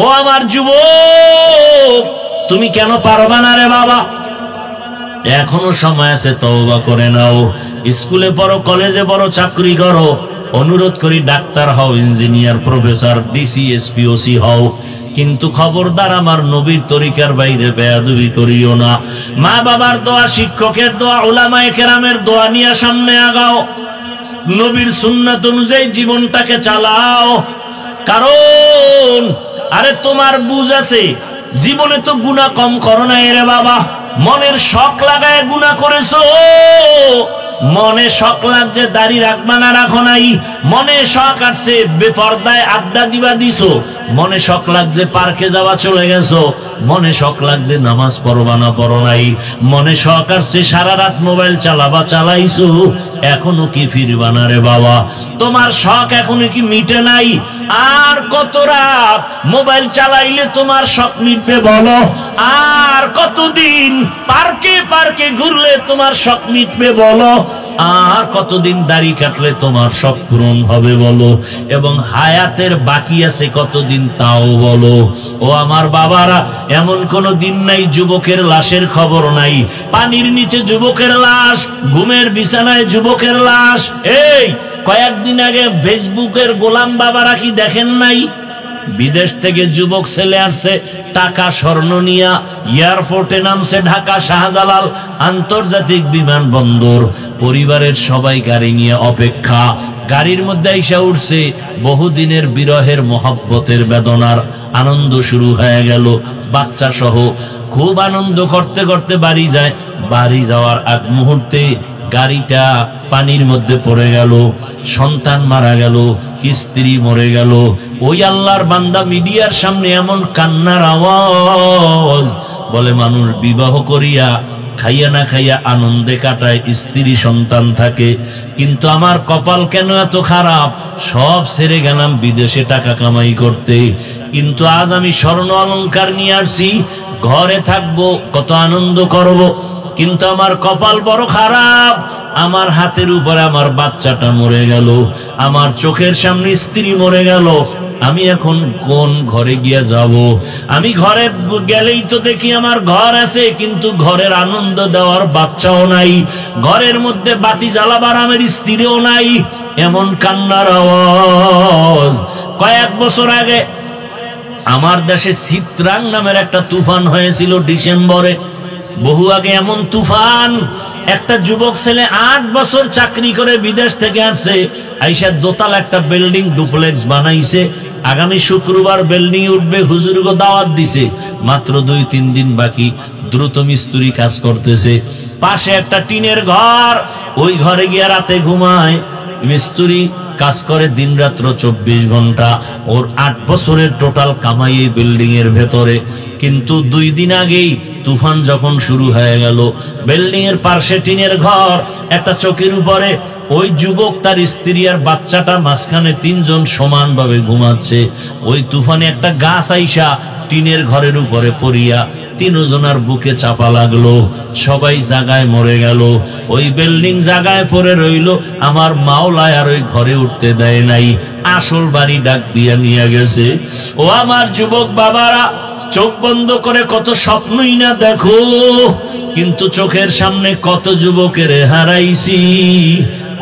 ও আমার যুবক, তুমি কেন পারবা না রে বাবা? এখনো সময় আছে, তওবা করে নাও। স্কুলে পড়ো, কলেজে পড়ো, চাকরি করো, অনুরোধ করি ডাক্তার হও, engineer, professor, DC, SP, OC হও। কিন্তু খবরদার, আমার নবীর তরিকার বাইরে বেয়াদবি করিও না। মা বাবার দোয়া, শিক্ষকের দোয়া, উলামায়ে কেরামের দোয়া নিয়ে সামনে আগাও। নবীর সুন্নাত অনুযায়ী জীবনটাকে চালাও। কারণ আরে তোমার বুঝ আছে, জীবনে তো গুনাহ কম করো না রে বাবা। মনের শখ লাগায় গুনাহ করেছো। মনে শখ লাগছে দাড়ি রাখবা না, রাখো নাই। মনে শখ আসছে বেপর্দায় আড্ডা দিবা দিছো। মনে শখ লাগছে পার্কে যাওয়া, চলে গেছো। মনে শখ লাগছে নামাজ পড়বা না, পড়ো নাই। মনে শখ আসছে সারা রাত মোবাইল চালাবা, চালাইছো। এখনো কি ফিরবা না রে বাবা? তোমার শখ এখনো কি মিটে নাই? আর কত রাত মোবাইল চালাইলে তোমার শখ মিটবে বলো? আর কতদিন পার্কে পার্কে ঘুরলে তোমার শখ মিটবে বলো? আর কতদিন দাড়ি কাটলে তোমার শখ পূরণ হবে বলো? এবং হায়াতের বাকি আছে কতদিন, তাও বলো। ও আমার বাবারা, এমন কোন দিন নাই যুবকের লাশের খবর নাই। পানির নিচে যুবকের লাশ, ঘুমের বিছানায় যুবকের লাশ। এই কয়েকদিন আগে ফেসবুকের গোলাম বাবারা কি দেখেন নাই? বিদেশ থেকে যুবক ছেলে আসছে, টাকা স্বর্ণ নিয়া এয়ারপোর্টে নামছে, ঢাকা শাহজালাল আন্তর্জাতিক বিমানবন্দর। পরিবারের সবাই গাড়ি নিয়ে অপেক্ষা। গাড়ির মধ্যে আইসা উঠছে, বহুদিনের বিরহের মহব্বতের বেদনার আনন্দ শুরু হয়ে গেল। বাচ্চা সহ খুব আনন্দ করতে করতে বাড়ি যায়। বাড়ি যাওয়ার আগ মুহূর্তে গাড়িটা পানির মধ্যে পড়ে গেল, সন্তান মারা গেল, স্ত্রী মরে গেল। ওই আল্লাহর বান্দা মিডিয়ার সামনে এমন কান্নার আওয়াজ, বলে মানুষ বিবাহ করিয়া খাইয়া না খাইয়া আনন্দে কাটায়, স্ত্রী সন্তান থাকে, কিন্তু আমার কপাল কেন এত খারাপ? সব ছেড়ে গেলাম বিদেশে টাকা কামাই করতে, কিন্তু আজ আমি স্বর্ণ অলংকার নিয়ে আসছি, ঘরে থাকবো, কত আনন্দ করব, কিন্তু আমার কপাল বড় খারাপ। আমার হাতের উপরে আমার বাচ্চাটা মরে গেল, আমার চোখের সামনে স্ত্রী মরে গেল, আমি এখন কোন ঘরে গিয়া যাব? আমি ঘরে গেলেই তো দেখি আমার ঘর আছে, কিন্তু ঘরের আনন্দ দেওয়ার বাচ্চাও নাই, ঘরের মধ্যে বাতি জ্বালাবার আমার স্ত্রীও নাই। এমন কান্নার আওয়াজ। কয়েক বছর আগে আমার দেশে চিত্রাং নামের একটা তুফান হয়েছিল ডিসেম্বরে, বহু আগে। এমন তুফান, একটা যুবক ছেলে 8 বছর চাকরি করে বিদেশ থেকে আসছে, আইসা দোতলা একটা বিল্ডিং ডুপ্লেক্স বানাইছে। আগামী শুক্রবার বিল্ডিং উঠবে, হুজুরকে দাওয়াত দিছে, মাত্র 2-3 দিন বাকি। দ্রুত মিস্ত্রি কাজ করতেছে, পাশে একটা টিনের ঘর, ওই ঘরে গিয়া রাতে ঘুমায়। মিস্ত্রি কাজ করে দিন রাত্র 24 ঘন্টা। ওর 8 বছরের টোটাল কামাই এই বিল্ডিং এর ভেতরে। কিন্তু 2 দিন আগেই তুফান যখন শুরু হয়ে গেল, বিল্ডিং এর পাশে টিনের ঘর, একটা চৌকির উপরে ওই যুবক, তার স্ত্রী আর বাচ্চাটা, মাঝখানে 3 জন সমানভাবে ঘুমাচ্ছে। ওই তুফানে একটা গাছ আইসা টিনের ঘরের উপরে পড়িয়া 3 জনের বুকে চাপা লাগলো, সবাই জায়গায় মরে গেল। ওই বিল্ডিং জায়গায় পড়ে রইল। আমার মাওলায় আর ওই ঘরে উঠতে দেয় নাই, আসল বাড়ি ডাক দিয়া নিয়ে গেছে। ও আমার যুবক বাবারা, চোখ বন্ধ করে কত স্বপ্নই না দেখো, কিন্তু চোখের সামনে কত যুবকের হারাইছি।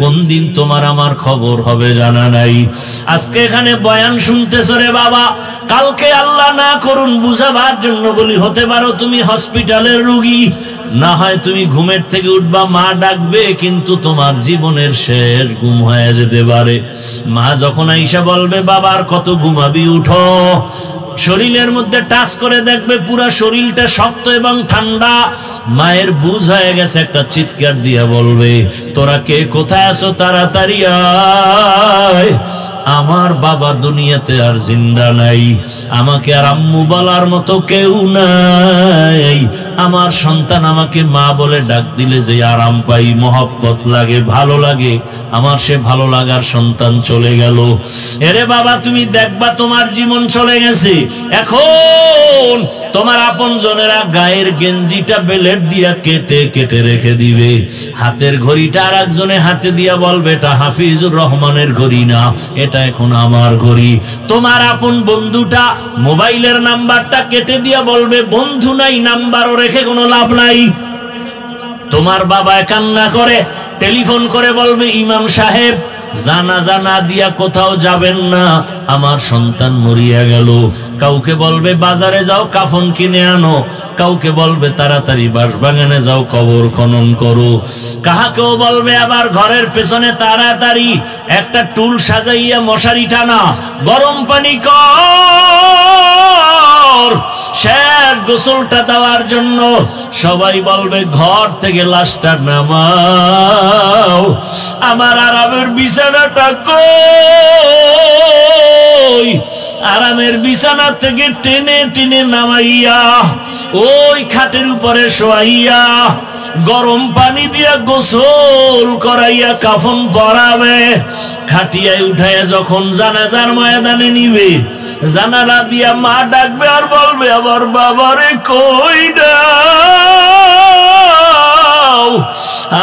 কোন দিন তোমার আমার খবর হবে জানা নাই। আজকে এখানে বয়ান শুনতেছ রে বাবা, কালকে আল্লাহ না করুন বুঝাবার জন্য বলি, হতে পারো তুমি হসপিটালের রোগী, না হয় তুমি ঘুমের থেকে উঠবা, মা ডাকবে, কিন্তু তোমার জীবনের শেষ ঘুম হয়ে যেতে পারে। মা যখন আইসা বলবে বাবার কত ঘুমাবি, উঠো, শরীরের মধ্যে টাচ করে দেখবে পুরা শরীরটা শক্ত এবং ঠান্ডা। মায়ের বুঝ হয়ে গেছে, একটা চিৎকার দিয়া বলবে, তোরা কে কোথায় আছো, তাড়াতাড়ি আয়। আমার বাবা দুনিয়াতে আর জিন্দা নাই, আমাকে আর আম্মু বলার মতো কেউ নাই। আমার সন্তান আমাকে মা বলে ডাক দিলে যে আরাম পাই, মহব্বত লাগে, ভালো লাগে, আমার সে ভালো লাগার সন্তান চলে গেল। এরে বাবা, তুমি দেখবা তোমার জীবন চলে গেছে। এখন তোমার আপন জনেরা গায়ের গেঞ্জিটা বেলেট দিয়া কেটে কেটে রেখে দিবে, হাতের ঘড়িটা আর একজনে হাতে দিয়া বলবে এটা হাফিজুর রহমানের ঘড়ি না, এটা এখন আমার ঘড়ি। তোমার আপন বন্ধুটা মোবাইলের নাম্বারটা কেটে দিয়া বলবে বন্ধু নাই, নাম্বারও রেখে কোনো লাভ নাই। তোমার বাবা কান্না করে টেলিফোন করে বলবে ইমাম সাহেব জানাজা না দিয়া কোথাও যাবেন না, আমার সন্তান মরিয়া গেল। কাউকে বলবে বাজারে যাও কাফন কিনে আনো, কাউকে বলবে তাড়াতাড়ি বাঁশবাগানে যাও কবর খনন করো, কাহাকেও বলবে আবার ঘরের পেছনে তাড়াতাড়ি একটা টুল সাজাইয়া মশারি টানা, গরম পানি কর, শেষ গোসলটা দেওয়ার জন্য। সবাই বলবে ঘর থেকে লাশটা নামাও, আমার আরামের বিছানাটা কই? আরামের বিছানা থেকে টেনে টেনে নামাইয়া ওই খাটের উপরে শোয়াইয়া গরম পানি দিয়া গোসল করাইয়া কাফন পরাবে, খাটিয়ায় উঠাইয়া যখন জানাজার ময়দানে নিবে, জানালা দিয়া মা ডাকবে আর বলবে আমার বাবারে কই দাও,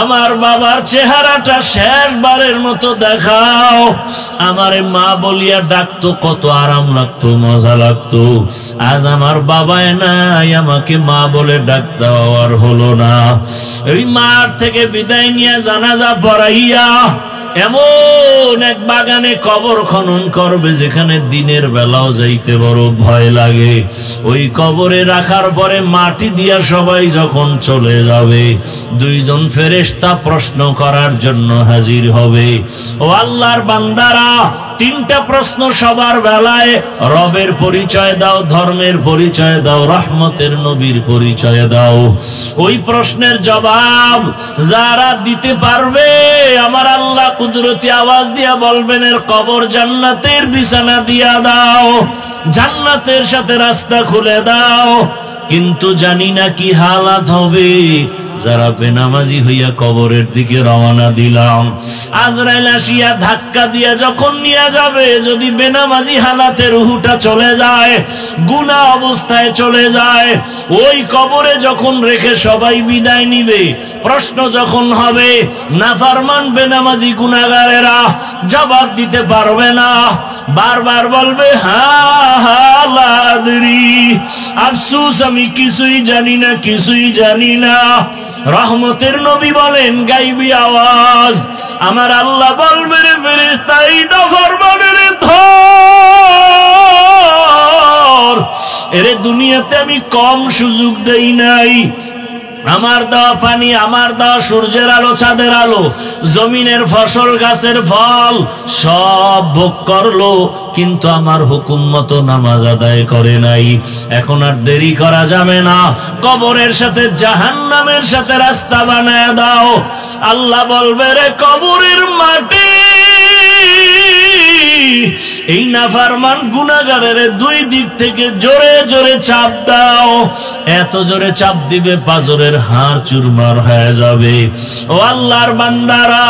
আমার বাবার চেহারাটা শেষবারের মতো দেখাও। আমারে মা বলিয়া ডাকতো, কত আরাম লাগতো, মজা লাগতো। আজ আমার বাবায় নাই, আমাকে মা বলে ডাক দেওয়ার হলো না। এই মার থেকে বিদায় নিয়ে জানাজা পড়াইয়া এমন এক বাগানে কবর খনন করবে যেখানে দিনের বেলাও যাইতে বড় ভয় লাগে। ওই কবরে রাখার পরে মাটি দিয়া সবাই যখন চলে যাবে, 2 জন ফেরেশতা প্রশ্ন করার জন্য হাজির হবে। ও আল্লাহর বান্দারা, 3টা প্রশ্ন সবার বেলায়, রবের পরিচয় দাও, ধর্মের পরিচয় দাও, রহমতের নবীর পরিচয় দাও। ওই প্রশ্নের জবাব যারা দিতে পারবে, আমার আল্লাহ কুদরতি আওয়াজ দিয়া বলবেন এর কবর জান্নাতের বিছানা দিয়া দাও, জান্নাতের সাথে রাস্তা খুলে দাও। কিন্তু জানি না কি হালাত হবে, যারা বেনামাজি হইয়া কবরের দিকে রওনা দিলাম। আজরাইল আসিয়া ধাক্কা দিয়া যখন নিয়ে যাবে, যদি বেনামাজি হালাতে রুহুটা চলে যায়, গুনাহ অবস্থায় চলে যায়, ওই কবরে যখন রেখে সবাই বিদায় নিবে, প্রশ্ন যখন হবে, নাফরমান বেনামাজি গুনাহগারেরা জবাব দিতে পারবে না, বারবার বলবে হা হা লা আদরি, আফসোস আমি কিছুই জানি না, কিছুই জানি না। রহমতের নবী বলেন গাইবী আওয়াজ, আমার আল্লাহ বলবে রে ফেরেশতা, এই নাফরমানের ধর, এরে দুনিয়াতে আমি কম সুযোগ দেই নাই। আমার দেওয়া পানি, আমার দেওয়া সূর্যের আলো, চাঁদের আলো, জমিনের ফসল, গাছের ফল সব ভোগ করলো, কিন্তু আমার হুকুম মতো নামাজ আদায় করে নাই। এখন আর দেরি করা যাবে না, কবরের সাথে জাহান্নামের সাথে রাস্তা বানায় দাও। আল্লাহ বলবে রে কবরের মাটি, এই নাফরমান গুনাহগারের দুই দিক থেকে জোরে জোরে চাপ দাও। এত জোরে চাপ দিবে পাজরের হাড় চুরমার হয়ে যাবে। ও আল্লাহর বান্দারা,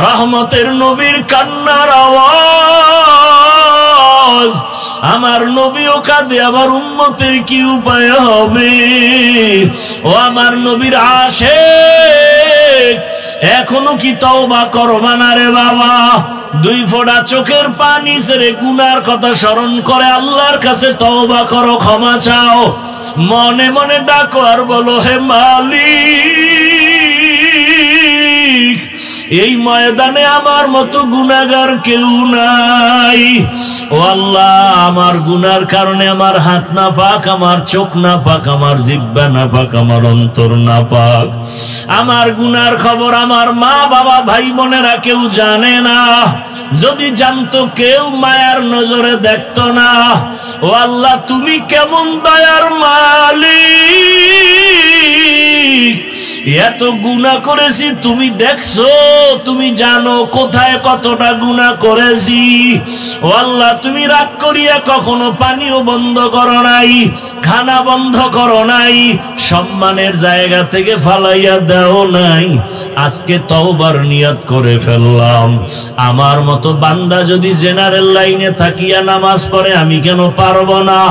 রহমতের নবীর কান্নার আওয়াজ, আমার নবীও কাঁদে, আমার উম্মতের কি উপায় হবে? ও আমার নবীর আশিক, এখনো কি তওবা করবা না রে বাবা? দুই ফোঁটা চোখের পানি ছেড়ে গুনার কথা স্মরণ করে আল্লাহর কাছে তওবা করো, ক্ষমা চাও, মনে মনে ডাকো আর বলো, হে মালিক, এই ময়দানে আমার মতো গুনাহগার কেউ নাই। ও আল্লাহ, আমার গুনার কারণে আমার হাত না পাক, আমার চোখ না পাক, আমার জিহ্বা না পাক, আমার অন্তর না পাক। আমার গুনার খবর আমার মা বাবা ভাই বোনেরা কেউ জানে না, যদি জানতো কেউ মায়ার নজরে দেখতো না। ও আল্লাহ, তুমি কেমন দয়ার মালিক, এত গুনাহ করেছি, তুমি দেখছো, তুমি জানো কোথায় কতটা গুনাহ করেছি। ও আল্লাহ, তুমি রাগ করিয়া কখনো পানিও বন্ধ করো নাই, খানা বন্ধ করো নাই, সম্মানের জায়গা থেকে ফালাইয়া দাও নাই। আজকে তওবার নিয়ত করে ফেললাম, আমার মতো বান্দা যদি জেনারেল লাইনে থাকিয়া নামাজ পড়ে, আমি কেন পারবো না?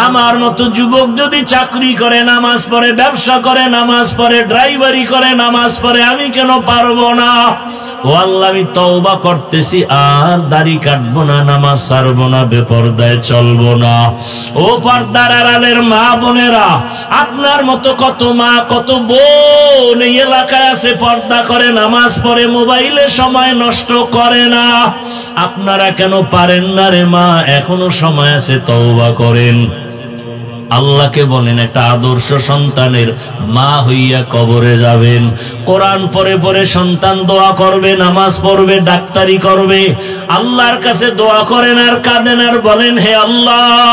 আমার মতো যুবক যদি চাকরি করে নামাজ পড়ে, ব্যবসা করে নামাজ পড়ে, ড্রাইভারি করে নামাজ পড়ে, আমি কেন পারবো না? ও আল্লাহ, আমি তওবা করতেছি, আর দাড়ি কাটবো না, নামাজ ছাড়বো না, বেপরদায় চলবো না। ও পর্দার আড়ালের মা বোনেরা, আপনার মতো কত মা কত বোন এই এলাকায় আছে, পর্দা করে নামাজ পড়ে, মোবাইলে সময় নষ্ট করে না। আপনারা কেন পারেন না রে মা? এখনো সময় আছে, তওবা করেন। আল্লাহকে বলেন একটা আদর্শ সন্তানের মা হইয়া কবরে যাবেন, কোরআন পড়ে পড়ে সন্তান দোয়া করবে, নামাজ পড়বে, ডাক্তারি করবে, আল্লাহর কাছে দোয়া করেন আর কাঁদেন আর বলেন, হে আল্লাহ,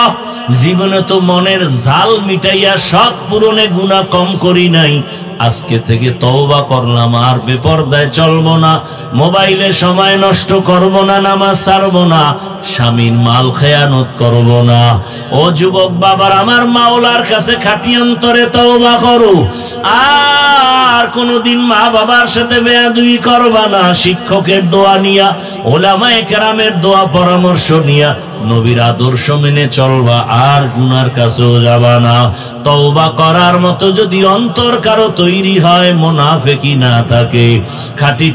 জীবনে তো মনের ঝাল মিটাইয়া শখ পূরণে গুনাহ কম করি নাই, আজকে থেকে তওবা করলাম, আর বেপরদায় চলবো না, মোবাইলে সময় নষ্ট করব না, নামাজ ছাড়বো না, স্বামীর মাল খেয়ানত করব না। ও যুবক বাবার, আমার মাওলার কাছে খাঁটি অন্তরে তওবা করো, আর কোনদিন মা বাবার সাথে বেয়াদবি করবা না। শিক্ষকের দোয়া নিয়া, ওলামায়ে কেরামের দোয়া পরামর্শ নিয়া নবীর আদর্শ মেনে চলবা, আর গুনার কাছেও যাবা না। তওবা করার মতো যদি অন্তর কারো তৈরি হয়, মুনাফিকি না থাকে, খাঁটি